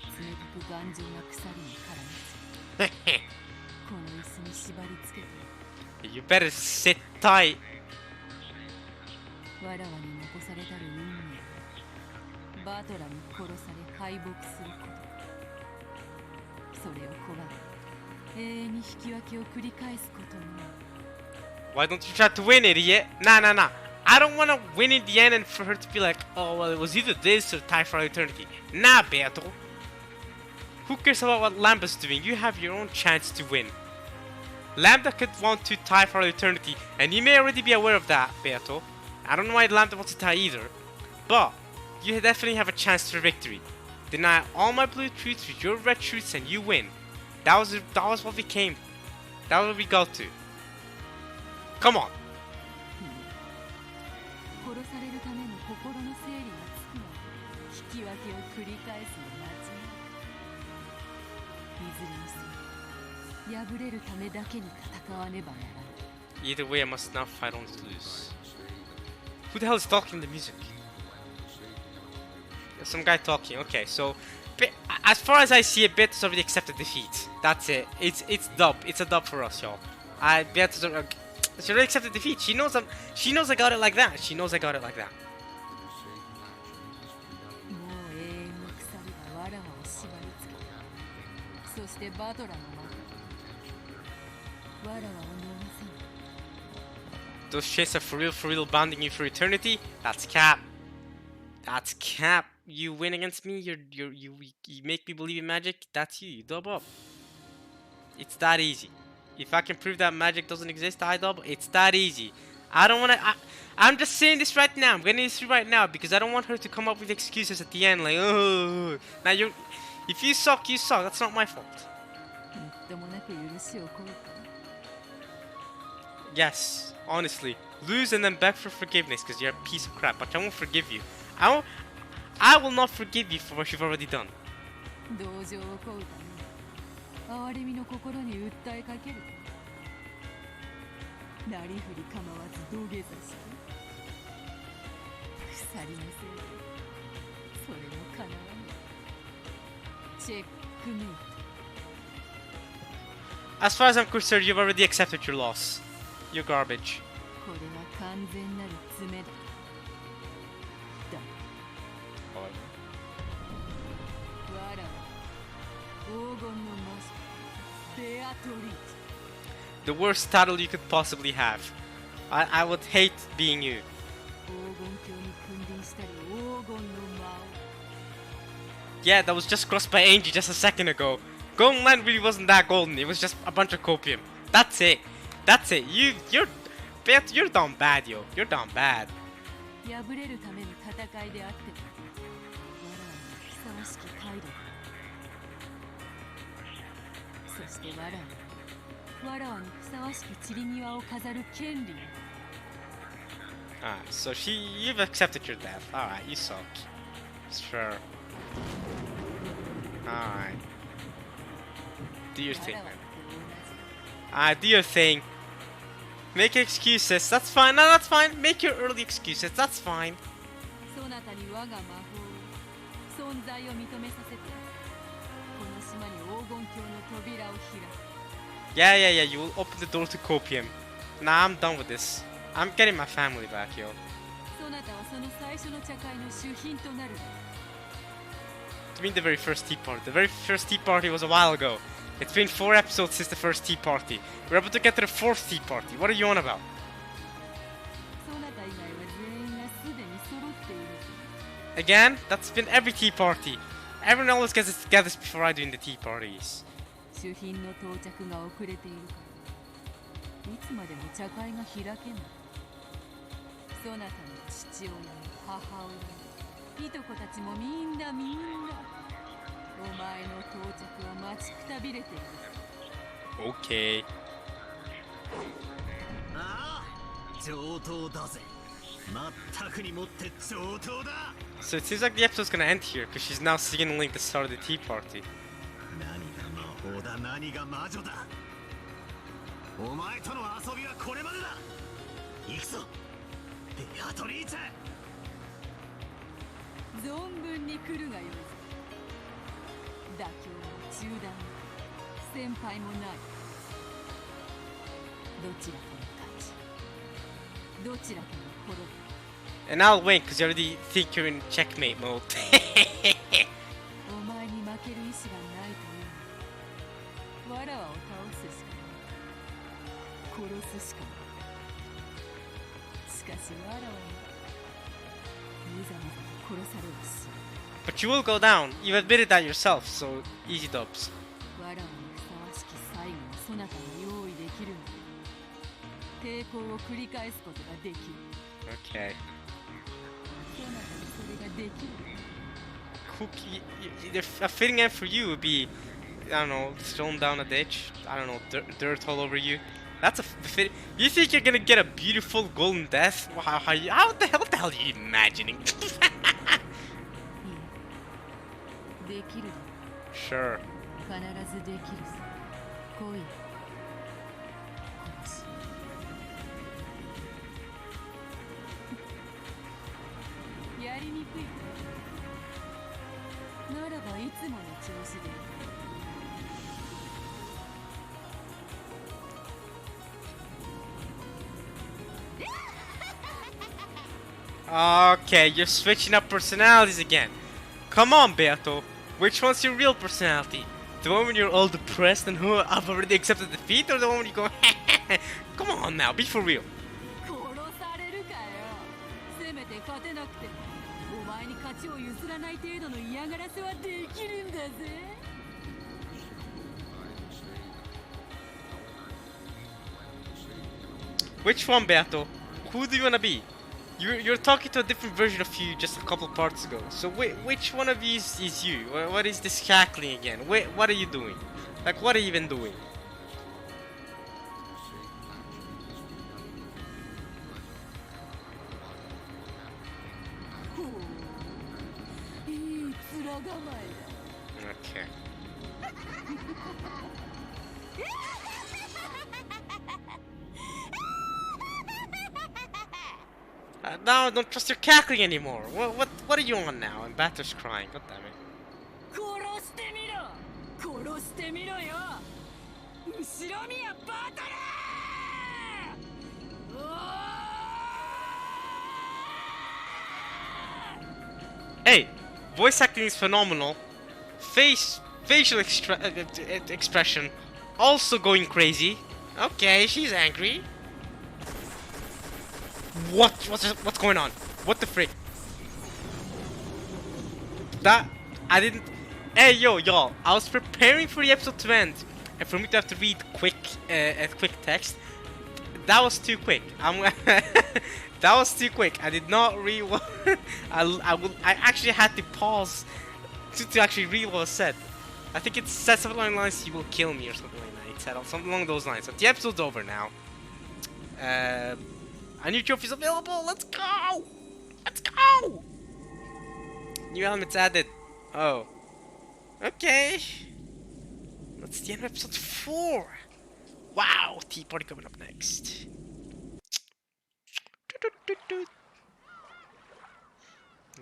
Speaker 4: 冷たく頑丈な鎖に絡ませこの椅子に縛り付けて
Speaker 1: You better sit tight.
Speaker 4: わらわに残されたる運命バトラに殺され敗北することそれを拒み永遠に引き分けを繰り返すことも
Speaker 1: Why don't you try to win, idiot? Nah. I don't want to win in the end and for her to be like, oh, well, it was either this or tie for all eternity. Nah, Beto. Who cares about what Lambda's doing? You have your own chance to win. Lambda could want to tie for all eternity, and you may already be aware of that, Beto. I don't know why Lambda wants to tie either, but you definitely have a chance for victory. Deny all my blue truths with your red truths and you win. That was what we came. That was what we got to. Come on.
Speaker 4: 殺されるための心の整理がつくまで引き分けを繰り返すの間違いいずれにせよ敗れるためだけに戦わねばならない
Speaker 1: Either way, I must not fight on to lose. Who the hell is talking the music? There's some guy talking. Okay, so as far as I see it, Beto's already accepted defeat. That's it. It's dub. It's a dub for us, y'all. Beto's she already accepted defeat. She knows I got it like that. She knows I got it like that.
Speaker 4: もう永遠の鎖がわらわを縛り付けそしてバトラの魔わらわを逃さぬ
Speaker 1: Those shits are for real bonding you for eternity. That's cap. That's cap. You win against me. You make me believe in magic. That's you. You dub up. It's that easy. If I can prove that magic doesn't exist, I dub. It's that easy. I don't want to. I'm just saying this right now. I'm getting this right now because I don't want her to come up with excuses at the end like, oh. Now if you suck, you suck. That's not my fault.
Speaker 4: みっともなく許しを請うか
Speaker 1: Yes, honestly, lose and then beg for forgiveness because you're a piece of crap. But I won't forgive you. I will not forgive you for what you've already done.
Speaker 4: 同情を請うため哀れみの心に訴えかけるなりふり構わず土下座して鎖のせいでそれもかなわぬチェックメイト
Speaker 1: As far as I'm concerned, you've already accepted your loss. You're garbage.
Speaker 4: これは完全なる爪だだ。
Speaker 1: However.
Speaker 4: わらは黄金の魔女ベアトリーチ
Speaker 1: The worst title you could possibly have. I would hate being you.
Speaker 4: 黄金鏡に君臨したる黄金の魔王
Speaker 1: Yeah, that was just crossed by Angie just a second ago. Golden Land really wasn't that golden. It was just a bunch of copium. That's it. That's it. You're down bad, yo. You're down bad.
Speaker 4: 敗れるための戦いであってもわらわにふさわしき態度だ。そしてわらわにふさわしき散り際を飾る権利
Speaker 1: Alright, so you've accepted your death. Alright, you suck. Sure. Alright. Do your thing,
Speaker 4: わらわ
Speaker 1: man.
Speaker 4: と同じ
Speaker 1: Alright, do your thing. Make your excuses. That's fine. No, that's fine. Make your early excuses. That's fine.
Speaker 4: そなたに我が魔法存在を認めさせてこの島に黄金鏡の扉を開く
Speaker 1: Yeah. You will open the door to copium. Nah, I'm done with this. I'm getting my family back, yo.
Speaker 4: そなたはその最初の茶会の主賓となる
Speaker 1: I mean the very first tea party. The very first tea party was a while ago. It's been 4 episodes since the first tea party. We're about to get to the 4th tea party. What are you on about?
Speaker 4: そなた以外は全員がすでに揃っている
Speaker 1: Again? That's been every tea party. Everyone always gets it together before I do in the tea parties.
Speaker 4: 主賓の到着が遅れているからいつまでも茶会が開けないそなたの父親母親いとこたちもみんなお前の到着を待ちくたびれている
Speaker 1: Okay.
Speaker 3: ああ上等だぜまったくにもって上等だ
Speaker 1: So it seems like the episode's gonna end here because she's now signaling the start of the tea party.
Speaker 3: 何が魔法だ何が魔女だお前との遊びはこれまでだ行くぞベアトリーチェ
Speaker 4: 存分に来るがよいぞ妥協も中断も先輩もないどちらかの勝ちどちらかの滅ぶ
Speaker 1: And I'll win because you already think you're in checkmate mode.
Speaker 4: お前に負ける意志がないというのわらわを倒すしかない殺すしかないしかしわらわはむざむざと殺されはし
Speaker 1: But you will go down. You've admitted that yourself, so easy dubs.
Speaker 4: わらわにふさわしき最後のそなたに用意できるのだ抵抗を繰り返すことができる
Speaker 1: Okay.
Speaker 4: そなたにそれができる
Speaker 1: A fitting end for you would be, I don't know, thrown down a ditch. I don't know, dirt all over you. That's a fit. You think you're gonna get a beautiful golden death? How the hell are you imagining?
Speaker 4: いいできるだ
Speaker 1: Sure.
Speaker 4: 必ずできるさ来い殺しやりにくいならばいつもの調子で
Speaker 1: Okay, you're switching up personalities again. Come on, Beato. Which one's your real personality? The one when you're all depressed and who I've already accepted defeat, or the one when you go, come on now, be for real.
Speaker 4: 殺されるかよせめて勝てなくてお前に勝ちを譲らない程度の嫌がらせはできるんだぜ
Speaker 1: Which one, Beato? Who do you wanna be? You're talking to a different version of you just a couple parts ago. So which one of you is you? What is this cackling again? What are you doing? Like, what are you even doing?
Speaker 4: ほういい面構えだ
Speaker 1: Okay. Now I don't trust your cackling anymore. What are you on now? And Batter's crying. God damn it.
Speaker 4: 殺してみろ殺してみろよ後ろ宮バトル
Speaker 1: Hey, voice acting is phenomenal. Facial expression also going crazy. Okay, she's angry. What's going on? What the frick? That I didn't. Hey yo y'all! I was preparing for the episode to end, and for me to have to read quick text. That was too quick. That was too quick. I did not read what. I actually had to pause to actually read what was said. I think it said something along the lines, "You will kill me" or something like that. It said something along those lines. But the episode's over now. A new trophy's available. Let's go. Let's go. New elements added. Oh. Okay. That's the end of episode 4. Wow. Tea party coming up next.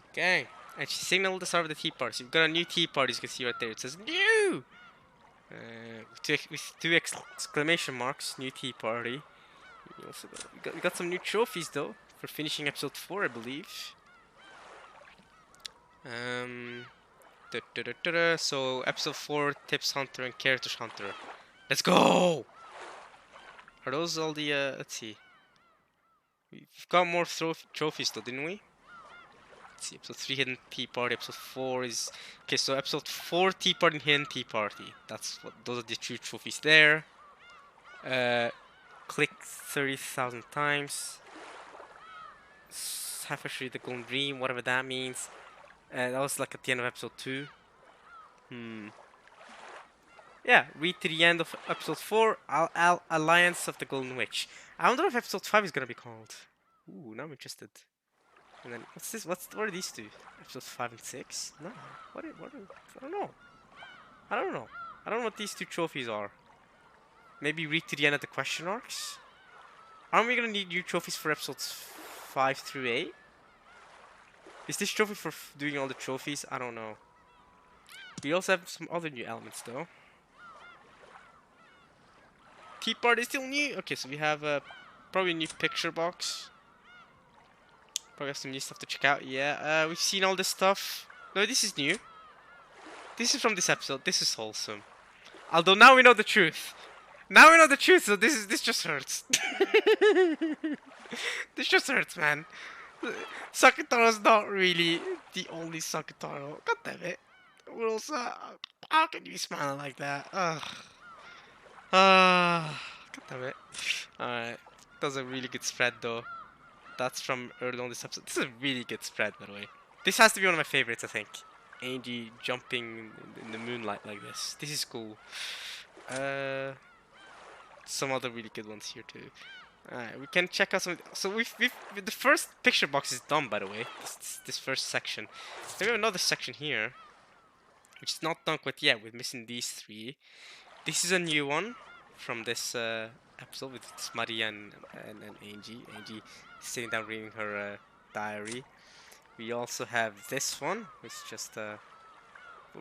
Speaker 1: Okay. And she signaled the start of the tea party. So you've got a new tea party, as you can see right there. It says new! With two exclamation marks, new tea party. We also got some new trophies though, for finishing episode 4, I believe. So episode 4, Tips Hunter and Characters Hunter. Let's go! Are those all the, let's see. We've got more trophies though, didn't we? Let's see, episode 3 Hidden Tea Party, episode 4 is... Okay, so episode 4 Tea Party and Hidden Tea Party. That's what, those are the 2 trophies there. Click 30,000 times. Half actually the Golden Dream, whatever that means. That was like at the end of episode 2. Yeah, read to the end of episode 4, Alliance of the Golden Witch. I wonder if episode 5 is gonna be called. Ooh, now I'm interested. And then what's this? What are these two? Episodes 5 and 6? No. What are, I don't know. I don't know. I don't know what these 2 trophies are. Maybe read to the end of the question arcs? Aren't we gonna need new trophies for episodes 5 through 8? Is this trophy for doing all the trophies? I don't know. We also have some other new elements though. Tea Party is still new? Okay, so we have probably a new picture box. Probably have some new stuff to check out. Yeah, we've seen all this stuff. No, this is new. This is from this episode. This is wholesome. Although now we know the truth. Now we know the truth, so this just hurts. This just hurts, man. Sakutaro's not really the only Sakutaro. God damn it. We're also... how can you be smiling like that? Ugh. God damn it. Alright. That was a really good spread, though. That's from early on this episode. This is a really good spread, by the way. This has to be one of my favorites, I think. Angie jumping in the moonlight like this. This is cool. Some other really good ones here too. Alright, we can check out some. So we've the first picture box is done, by the way. This first section. Then we have another section here, which is not done quite yet. We're missing these 3. This is a new one from this episode with Maria and Angie. Angie sitting down reading her diary. We also have this one, which is just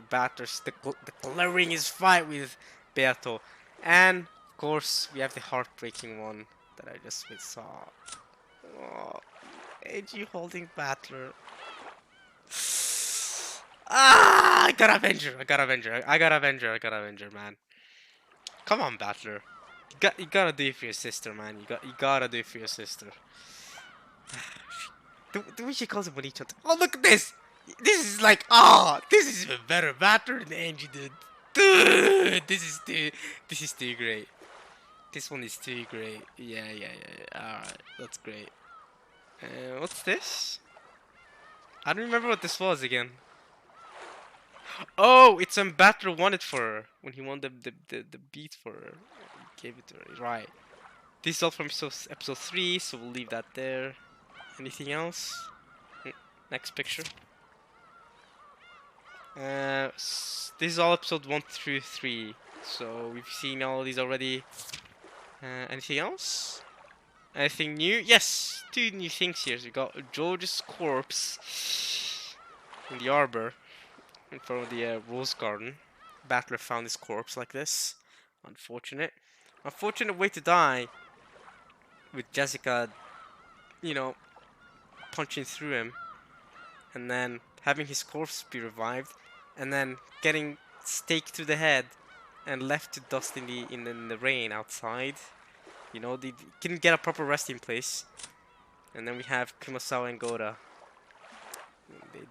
Speaker 1: batters the glaring his fight with Beato, and of course we have the heartbreaking one that I just saw. Oh, Angie holding Battler. I gotta avenge her. I gotta avenge her, man. Come on, Battler. You gotta do it for your sister, man. You gotta do it for your sister. The way she calls him Bonito. Oh, look at this! This is like, this is even better Battler than Angie did. Dude, this is too great. This one is too great. Yeah. Alright, that's great. What's this? I don't remember what this was again. Oh, it's when Battler won it for her. When he won the beat for her. He gave it to her. Right. This is all from episode 3, so we'll leave that there. Anything else? Next picture. This is all episode 1 through 3. So we've seen all these already. Anything else? Anything new? Yes! 2 new things here. So we got George's corpse in the arbor in front of the rose garden. Battler found his corpse like this. Unfortunate. Unfortunate way to die. With Jessica, you know, punching through him. and then having his corpse be revived, and then getting staked to the head and left to dust in the rain outside. You know, they couldn't get a proper resting place. And then we have Kumasawa and Goda.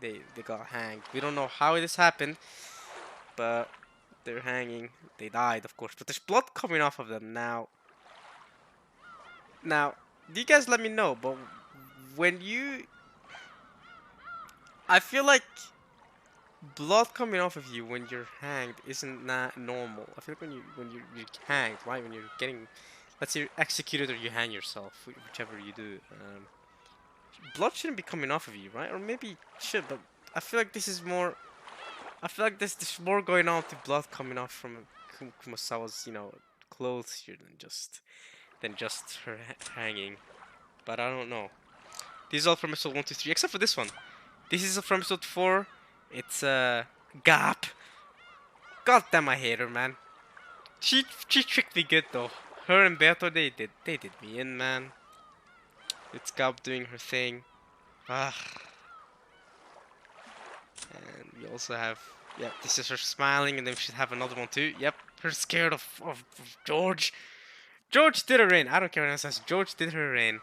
Speaker 1: They got hanged. We don't know how this happened, but they're hanging. They died, of course, but there's blood coming off of them now. Now, you guys let me know, but when you... I feel like blood coming off of you when you're hanged isn't that normal. I feel like when you're hanged, right? When you're getting, let's say you're executed or you hang yourself, whichever you do, blood shouldn't be coming off of you, right? Or maybe it should, but I feel like this is more. I feel like there's more going on to blood coming off from Kumasawa's, clothes here than just her hanging. But I don't know. This is all from episode 1 to 3, except for this one. This is from episode 4. It's Gap. God damn, I hate her, man. She tricked me good though. Her and Beto, they did me in, man. It's Gap doing her thing. Ah. And we also have, yep, this is her smiling, and then we should have another one too. Yep, her scared of George. George did her in. I don't care what anyone says. George did her in.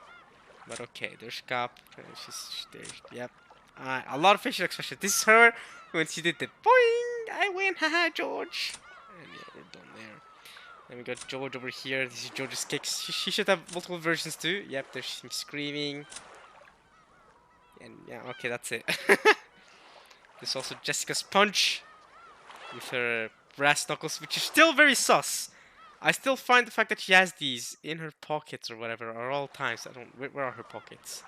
Speaker 1: But okay, there's Cap. She's there. Yep. A lot of facial expression. This is her when she did the boing. I win, haha, George. And yeah, we're done there. Then we got George over here. This is George's kicks. She should have multiple versions too. Yep, there's him screaming. And yeah, okay, that's it. There's also Jessica's punch with her brass knuckles, which is still very sus. I still find the fact that she has these in her pockets or whatever at all times. I don't. Where are her pockets?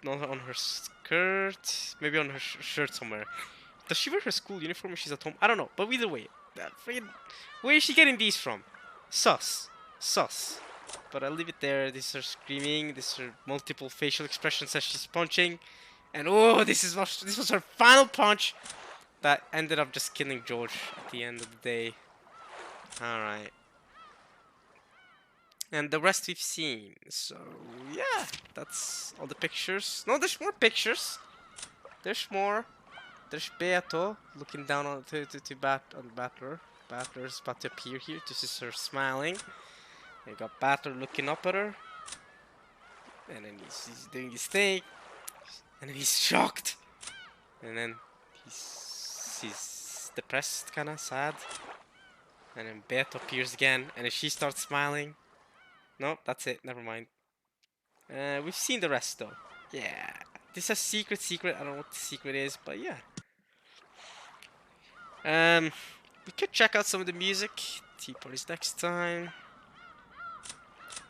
Speaker 1: Not on her skirt. Maybe on her shirt somewhere. Does she wear her school uniform when she's at home? I don't know. But either way, where is she getting these from? Sus. Sus. But I'll leave it there. This is her screaming. This is her multiple facial expressions as she's punching. And oh, this was her final punch that ended up just killing George at the end of the day. Alright. And the rest we've seen. So, yeah. That's all the pictures. No, there's more pictures. There's more. There's Beato looking down on Battler. Battler's about to appear here. This is her smiling. And you got Battler looking up at her. And then he's doing his thing. And then he's shocked. And then he's depressed, kinda sad. And then Beto appears again, and then she starts smiling. No, that's it, never mind. We've seen the rest though. Yeah. This is a secret. I don't know what the secret is, but yeah. We could check out some of the music. Tea parties next time.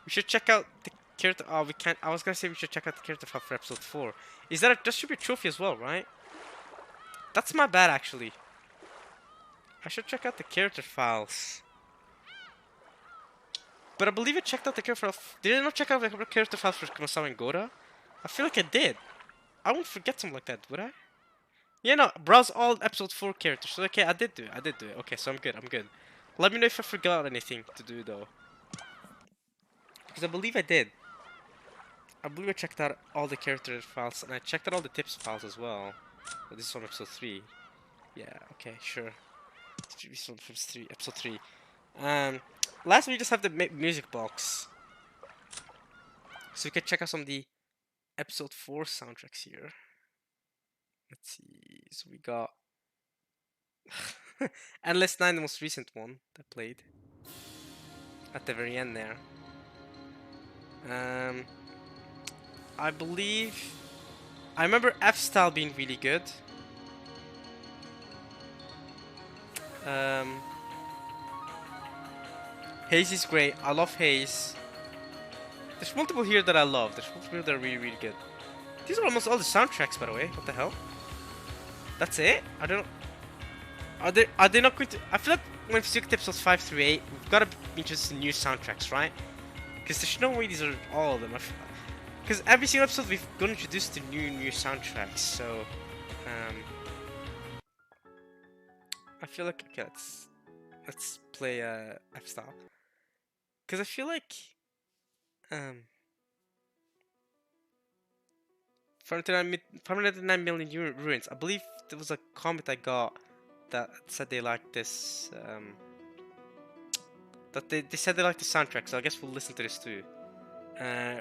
Speaker 1: We should check out the character. Oh, we can't. I was gonna say we should check out the character file for episode 4. Is that that should be a trophy as well, right? That's my bad, actually. I should check out the character files. But I believe I checked out the character file. Did I not check out the character files for Kumasawa and Goda? I feel like I did. I won't forget something like that, would I? Yeah, no. Browse all episode 4 characters. So, okay, I did do it. Okay, so I'm good. Let me know if I forgot anything to do, though. Because I believe I did. I believe I checked out all the character files, and I checked out all the tips files as well. But this is on episode 3. Yeah, okay, sure. This one from episode 3. Last we just have the music box. So we can check out some of the episode 4 soundtracks here. Let's see. So we got Endless 9, the most recent one that played at the very end there. I believe I remember F-Style being really good. Haze is great. I love Haze. There's multiple here that I love. There's multiple here that are really, really good. These are almost all the soundtracks, by the way. What the hell? That's it? I don't. Are they not going to? I feel like when we look at episodes 5 through 8, we've got to be interested in new soundtracks, right? Because there's no way these are all of them. Because every single episode we've got introduced to new soundtracks. So, I feel like okay, let's play F-Style. Because I feel like 509 million ruins. I believe there was a comment I got that said they liked this. That they said they liked the soundtrack, so I guess we'll listen to this too.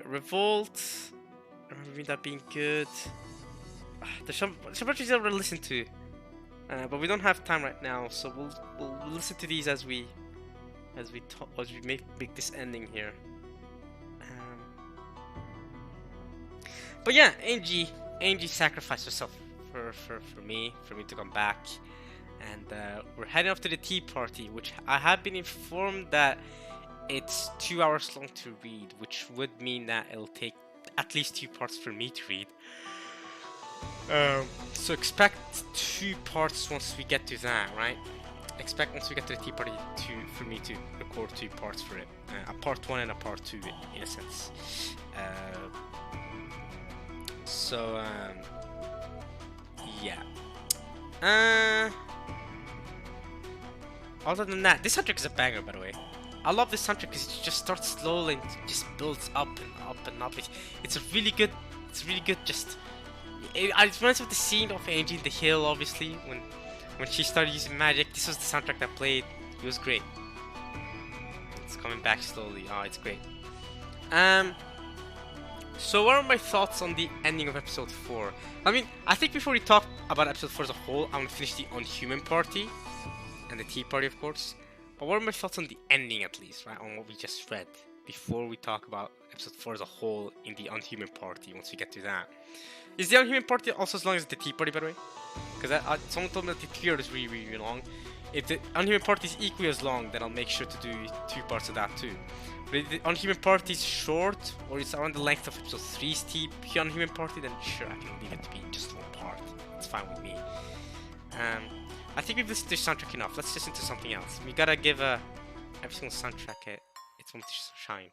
Speaker 1: Revolt. I remember that being good. There's some bunch of to listen to, but we don't have time right now, so we'll listen to these as we make this ending here. But yeah, Angie sacrificed herself for me to come back, and we're heading off to the tea party, which I have been informed that it's 2 hours long to read, which would mean that it'll take at least 2 parts for me to read. So expect 2 parts once we get to that, right? Expect once we get to the tea party for me to record 2 parts for it, a part 1 and a part 2 in a sense. Yeah. Other than that, this soundtrack is a banger, by the way. I love this soundtrack because it just starts slowly and just builds up and up and up. It's really good. Just it reminds me of the scene of Angie in the hill, obviously, when she started using magic. This was the soundtrack that played. It was great. It's coming back slowly. Oh, it's great. So what are my thoughts on the ending of episode 4? I mean, I think before we talk about episode 4 as a whole, I'm gonna finish the Unhuman party and the tea party, of course. But what are my thoughts on the ending, at least, right? On what we just read, before we talk about episode 4 as a whole in the Unhuman party, once we get to that. Is the Unhuman party also as long as the tea party, by the way? Because someone told me that the tea party is really long. If the Unhuman party is equally as long, then I'll make sure to do 2 parts of that too. But if the Unhuman party is short, or it's around the length of episode 3's tea Unhuman party, then sure, I can leave it to be just one part. It's fine with me. I think we've listened to soundtrack enough. Let's listen to something else. We gotta give every single soundtrack its moment to shine.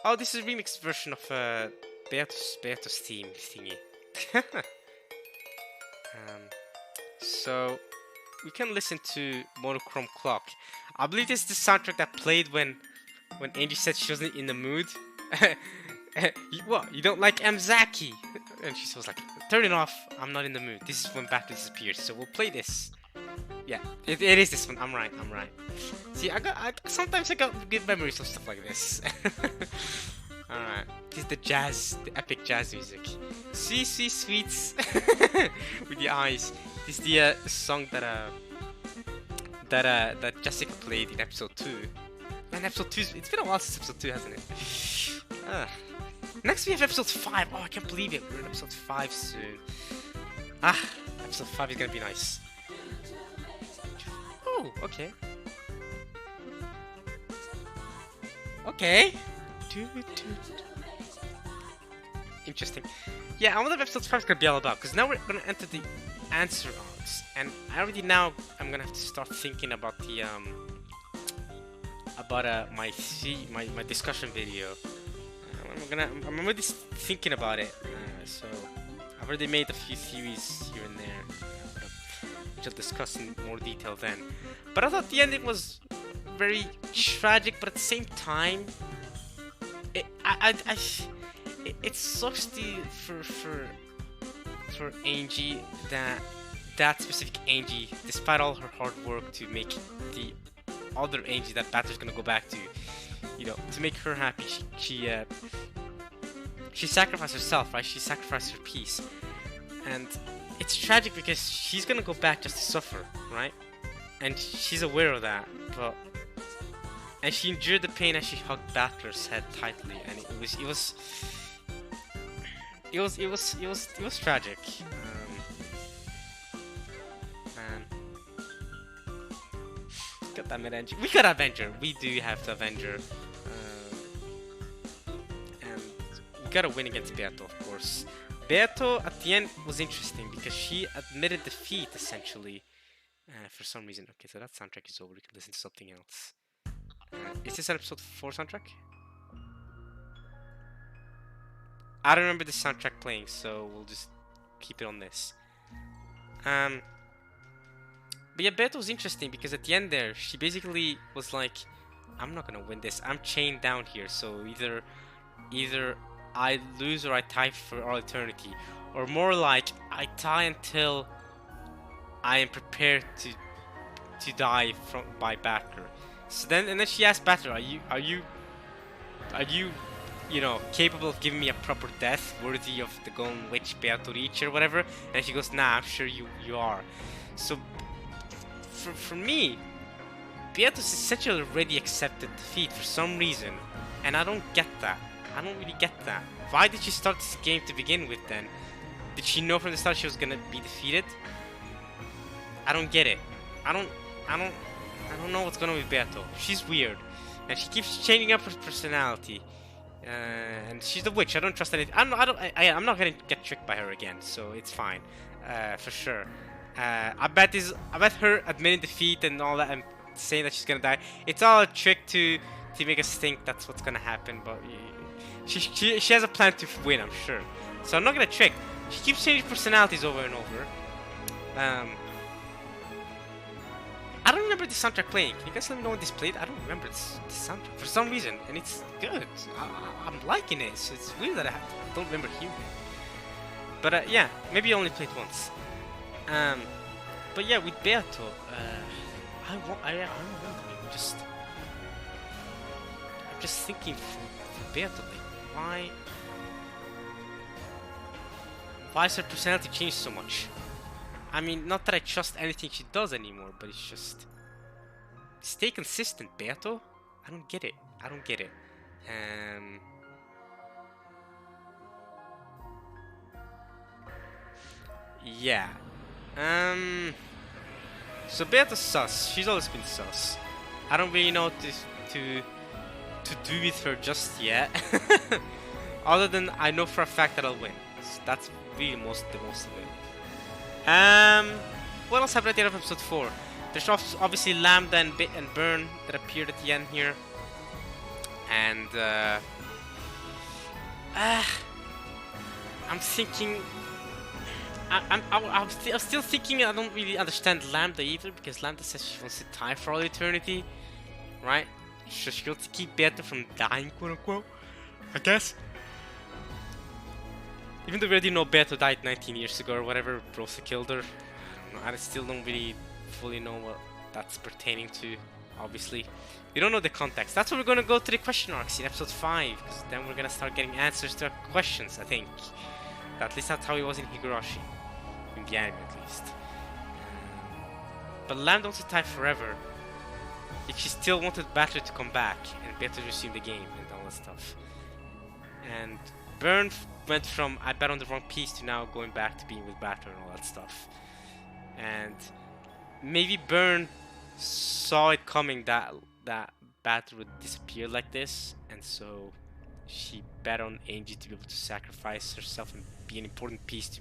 Speaker 1: Oh, this is a remix version of Beato's theme thingy. So we can listen to Monochrome Clock. I believe this is the soundtrack that played when Angie said she wasn't in the mood. What? You don't like Mzaki? And she was like, turn it off. I'm not in the mood. This is when Battle disappears. So we'll play this. Yeah, it is this one. I'm right. See, sometimes I got good memories of stuff like this. Alright. This is the epic jazz music. See, sweets. With the eyes. This is the song that Jessica played in episode 2. Man, episode 2, it's been a while since episode 2, hasn't it? Next we have episode 5. Oh, I can't believe it. We're in episode 5 soon. Episode 5 is gonna be nice. Oh, okay. Okay. Interesting. Yeah, I wonder if episode 5 is gonna be all about, because now we're gonna enter the answer arcs, and I'm gonna have to start thinking about the my discussion video. I'm already thinking about it. So I've already made a few theories here and there, which I'll discuss in more detail then. But I thought the ending was very tragic, but at the same time, it sucks for Angie that specific Angie, despite all her hard work to make the other Angie that Batter's gonna go back to, you know, to make her happy, she sacrificed herself, right? She sacrificed her peace, and it's tragic because she's gonna go back just to suffer, right? And she's aware of that, and she endured the pain as she hugged Battler's head tightly, and it was tragic. Man, got that mid-engine. We got Avenger. We do have the Avenger. And we gotta win against Beato, of course. Beato at the end was interesting because she admitted defeat essentially. For some reason. Okay, so that soundtrack is over. We can listen to something else. Is this an episode 4 soundtrack? I don't remember the soundtrack playing, so we'll just keep it on this. But yeah, Beto was interesting because at the end there, she basically was like, I'm not gonna win this. I'm chained down here, so either I lose or I tie for all eternity, or more like I tie until I am prepared to die by Battler. So then, and then she asks Battler, are you you know, capable of giving me a proper death worthy of the Golden Witch Beato Reach or whatever? And she goes, nah, I'm sure you are. So for me, Beatos essentially already accepted defeat for some reason, and I don't get that. I don't really get that. Why did she start this game to begin with then? Did she know from the start she was gonna be defeated? I don't get it. I don't know what's going on with Beato. She's weird, and she keeps changing up her personality. And she's the witch. I don't trust anything. I'm not gonna get tricked by her again, so it's fine, for sure. I bet her admitting defeat and all that and saying that she's gonna die, it's all a trick to make us think that's what's gonna happen. But she has a plan to win, I'm sure. So I'm not gonna trick. She keeps changing personalities over and over. I don't remember the soundtrack playing. Can you guys let me know when this played? I don't remember this soundtrack for some reason, and it's good. I'm liking it, so it's weird that I don't remember hearing it. But yeah, maybe I only played once. But yeah, with Beato, I'm just thinking for Beato, like, why has her personality changed so much? I mean, not that I trust anything she does anymore, but it's just... Stay consistent, Beato. I don't get it. I don't get it. Yeah. So Beato's sus. She's always been sus. I don't really know what to do with her just yet. Other than I know for a fact that I'll win. So that's really the most of it. What else happened at the end of episode 4? There's obviously Lambda and Burn that appeared at the end here, and I'm thinking, I'm still thinking I don't really understand Lambda either, because Lambda says she wants to tie for all eternity, right? So she wants to keep Beato from dying, quote unquote, I guess. Even though we already know Beato died 19 years ago or whatever, Rosa killed her. I still don't really fully know what that's pertaining to, obviously. We don't know the context. That's why we're gonna go to the question arcs in episode 5, because then we're gonna start getting answers to our questions, I think. At least that's how it was in Higurashi. In the anime, at least. But Lambda wants to tie forever. If she still wanted Battler to come back, and Beato to resume the game, and all that stuff. And Burn went from I bet on the wrong piece to now going back to being with Battler and all that stuff. And maybe Burn saw it coming that Battler would disappear like this, and so she bet on Angie to be able to sacrifice herself and be an important piece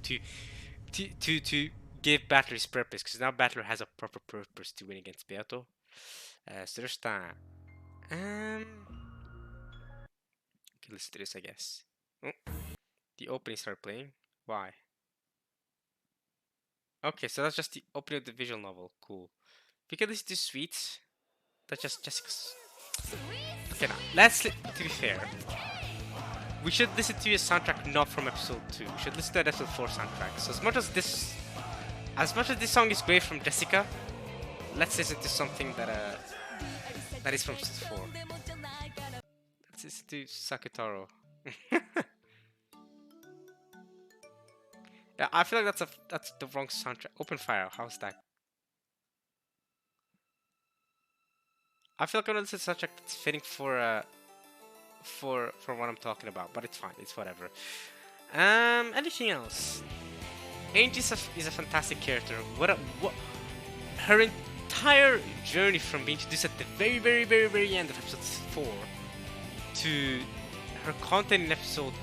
Speaker 1: to give Battler his purpose, because now Battler has a proper purpose to win against Beato. So there's that. Okay, let's do this, I guess. Oh, the opening started playing. Why? Okay, so that's just the opening of the visual novel. Cool. We can listen to Sweets. That's just Jessica's. Okay, now let's. To be fair, we should listen to a soundtrack not from episode 2. We should listen to the episode 4 soundtrack. So as much as this song is great from Jessica, let's listen to something that is from episode 4. Let's listen to Sakutaro. Yeah, I feel like that's the wrong soundtrack. Open Fire, how's that? I feel like I'm gonna listen to a soundtrack that's fitting for what I'm talking about, but it's fine, it's whatever. Anything else? Angie is a fantastic character. What her entire journey from being introduced at the very end of episode 4 to her content in episode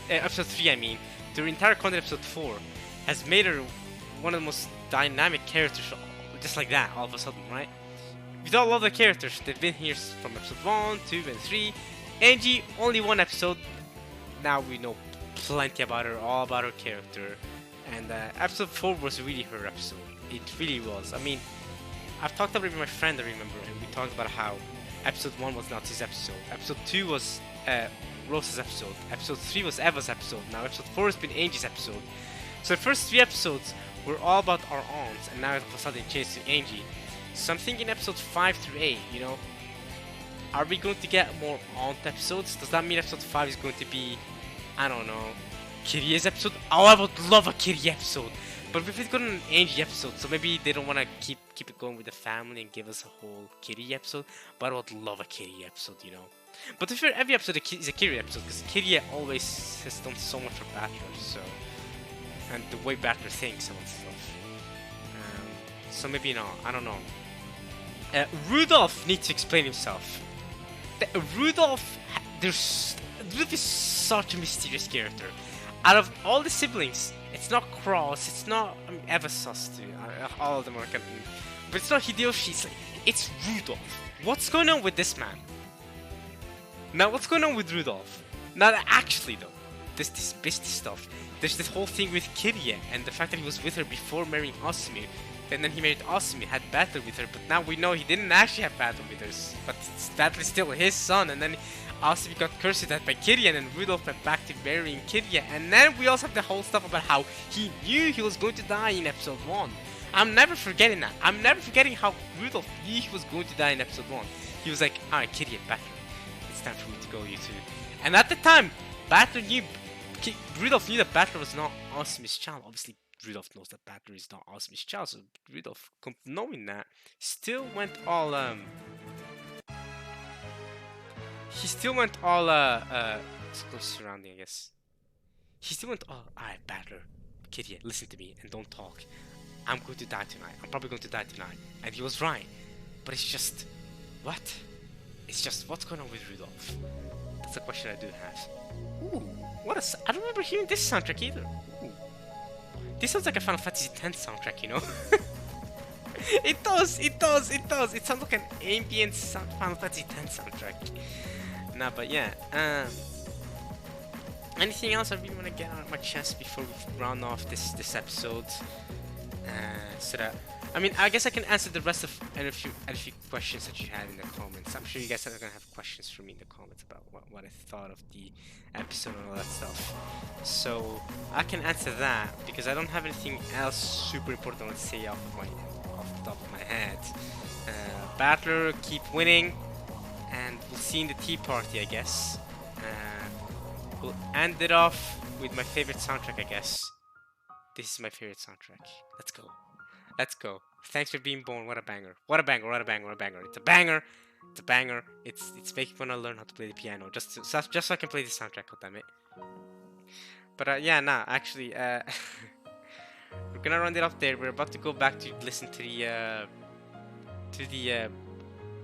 Speaker 1: 3, I mean, to her entire content in episode 4 has made her one of the most dynamic characters, just like that, all of a sudden, right? With all other characters, they've been here from episode 1, 2, and 3. Angie, only one episode. Now we know plenty about her, all about her character. And episode 4 was really her episode. It really was. I mean, I've talked about it with my friend, I remember, and we talked about how episode 1 was not his episode. Episode 2 was Rosa's episode. Episode 3 was Eva's episode. Now episode 4 has been Angie's episode. So the first 3 episodes were all about our aunts, and now all of a sudden it changed to Angie. So I'm thinking episode 5 through 8, you know, are we going to get more aunt episodes? Does that mean episode 5 is going to be, I don't know, Kirie's episode? Oh, I would love a Kirie episode. But if it's got an Angie episode, so maybe they don't want to keep it going with the family and give us a whole Kirie episode. But I would love a Kirie episode, you know. But if every episode is a Kirie episode, because Kirie always has done so much for Battler, so, and the way Battler thinks about stuff. So maybe not. I don't know. Rudolph needs to explain himself. Rudolph is such a mysterious character. Out of all the siblings, it's not Cross, it's not Eversus too. All of them are kind of, but it's not Hideyoshi. It's Rudolph. What's going on with this man? Now, what's going on with Rudolph? Now, actually though, there's this business stuff. There's this whole thing with Kirie and the fact that he was with her before marrying Asumir. And then he married Asumi, had battle with her, but now we know he didn't actually have battle with her. But Battle is still his son, and then Asumi got cursed at by Kirie, and then Rudolph went back to marrying Kirie. And then we also have the whole stuff about how he knew he was going to die in episode 1. I'm never forgetting that. I'm never forgetting how Rudolph knew he was going to die in episode 1. He was like, alright, Kirie, Battle, it's time for me to go, you two. And at the time, Battle knew, Rudolph knew that Battle was not Asumi's child. Obviously, Rudolph knows that Battler is not Asumi's child, so Rudolph, knowing that, still went all he still went all it's close surrounding, I guess. He still went all, alright, Battler, Kirie, listen to me and don't talk. I'm going to die tonight. I'm probably going to die tonight. And he was right. But it's just, what? It's just, what's going on with Rudolph? That's a question I do have. Ooh, I don't remember hearing this soundtrack either. Ooh. This sounds like a Final Fantasy X soundtrack, you know? It does. It sounds like an ambient Final Fantasy X soundtrack. Nah, but yeah. Anything else I really want to get out of my chest before we round off this episode? So that, I mean, I guess I can answer the rest of a few questions that you had in the comments. I'm sure you guys are gonna have questions for me in the comments about what I thought of the episode and all that stuff. So I can answer that because I don't have anything else super important I want to say off the top of my head. Battler, keep winning, and we'll see in the tea party, I guess. We'll end it off with my favorite soundtrack, I guess. This is my favorite soundtrack. Let's go. Let's go. Thanks for being born. What a banger. What a banger. What a banger. What a banger. It's a banger. It's a banger. It's making me want to learn how to play the piano. Just so I can play the soundtrack, goddammit. But yeah, nah, actually, we're gonna round it off there. We're about to go back to listen to the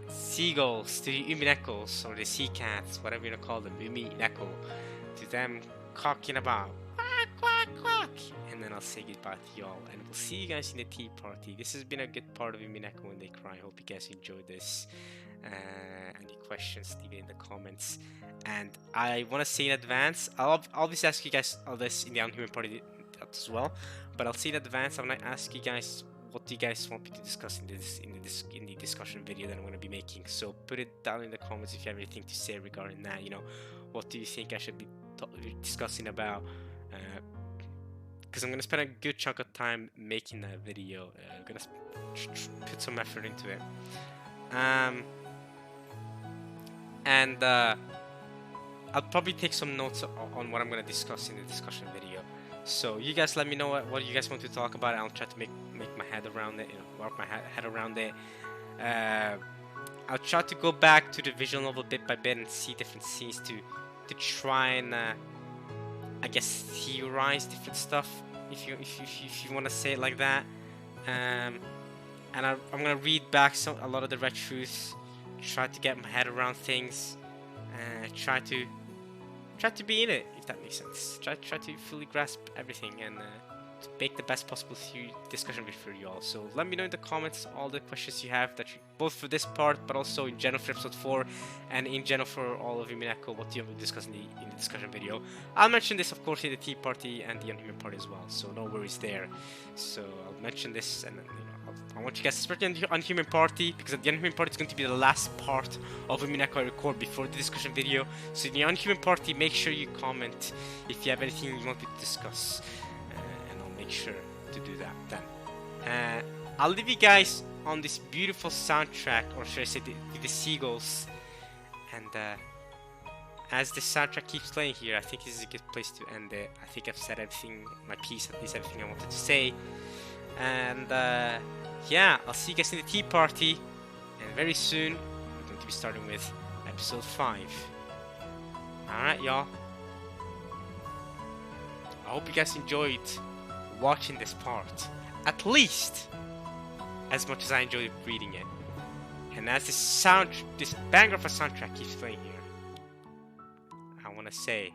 Speaker 1: seagulls, to the Uminekos, or the sea cats, whatever you wanna call them, Umineko, to them cocking about. Quack, quack, quack. And then I'll say goodbye to y'all, and we'll see you guys in the tea party. This has been a good part of Umineko when they cry. Hope you guys enjoyed this. Any questions, leave it in the comments. And I want to say in advance, I'll obviously ask you guys all this in the Unhuman Party as well, but I'll say in advance, I'm going to ask you guys what do you guys want me to discuss in the discussion video that I'm going to be making. So put it down in the comments if you have anything to say regarding that. You know, what do you think I should be discussing about? Because I'm going to spend a good chunk of time making that video. I'm going to put some effort into it. And I'll probably take some notes on what I'm going to discuss in the discussion video. So you guys let me know what you guys want to talk about. I'll try to make my head around it, you know, work my head around it. I'll try to go back to the visual novel bit by bit and see different scenes to try and I guess theorize different stuff, if you want to say it like that. And I'm gonna read back a lot of the Red Truths, try to get my head around things, try to be in it, if that makes sense. Try to fully grasp everything, and to make the best possible discussion for you all. So let me know in the comments all the questions you have, that both for this part, but also in general for episode 4, and in general for all of Umineko, what you want to discuss in the discussion video. I'll mention this, of course, in the Tea Party and the Unhuman Party as well, so no worries there. So I'll mention this, and I want you guys, especially on the Unhuman Party, because the Unhuman Party is going to be the last part of Umineko I record before the discussion video. So in the Unhuman Party, make sure you comment if you have anything you want me to discuss, and I'll make sure to do that then. I'll leave you guys on this beautiful soundtrack, or should I say the seagulls, and as the soundtrack keeps playing here, I think this is a good place to end it. I think I've said everything, my piece, at least everything I wanted to say. And yeah, I'll see you guys in the Tea Party, and very soon we're going to be starting with episode 5. Alright, y'all. I hope you guys enjoyed watching this part, at least as much as I enjoyed reading it. And as this banger of a soundtrack keeps playing here, I want to say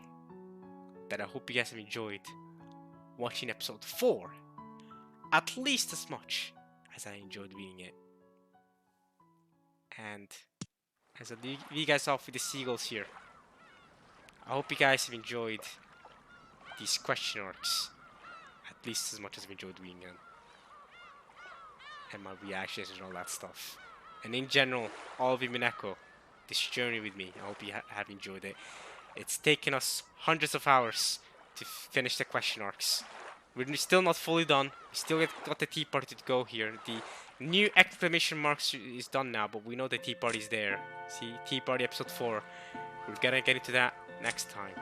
Speaker 1: that I hope you guys have enjoyed watching episode 4 at least as much as I enjoyed reading it. And as I leave you guys off with the seagulls here, I hope you guys have enjoyed these question arcs at least as much as I've enjoyed reading them, and my reactions and all that stuff. And in general, all of Umineko, this journey with me, I hope you have enjoyed it. It's taken us hundreds of hours to finish the question arcs. We're still not fully done. We still got the Tea Party to go here. The new exclamation marks is done now, but we know the Tea Party is there. See, Tea Party episode 4. We're gonna get into that next time.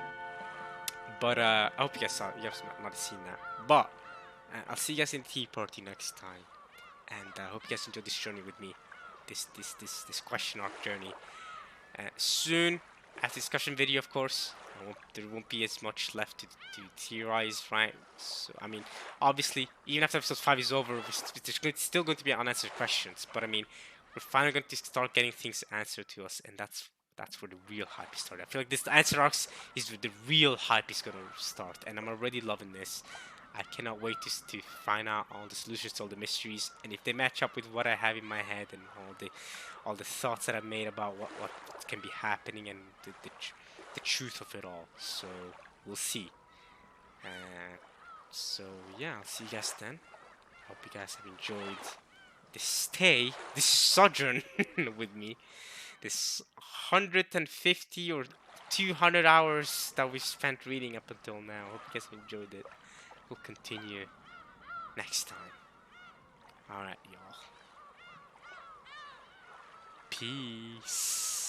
Speaker 1: But I hope you guys have not seen that. But I'll see you guys in the Tea Party next time. And I hope you guys enjoyed this journey with me. This question arc journey. Soon, after discussion video, of course, there won't be as much left to theorize, right? So, I mean, obviously, even after episode 5 is over, there's still going to be unanswered questions. But I mean, we're finally going to start getting things answered to us, and that's where the real hype is started. I feel like this answer arcs is where the real hype is going to start, and I'm already loving this. I cannot wait to find out all the solutions to all the mysteries, and if they match up with what I have in my head and all the thoughts that I've made about what can be happening and the truth of it all. So we'll see. So yeah, I'll see you guys then. Hope you guys have enjoyed this sojourn with me, this 150 or 200 hours that we've spent reading up until now. Hope you guys have enjoyed it. We'll continue next time. Alright, y'all. Peace.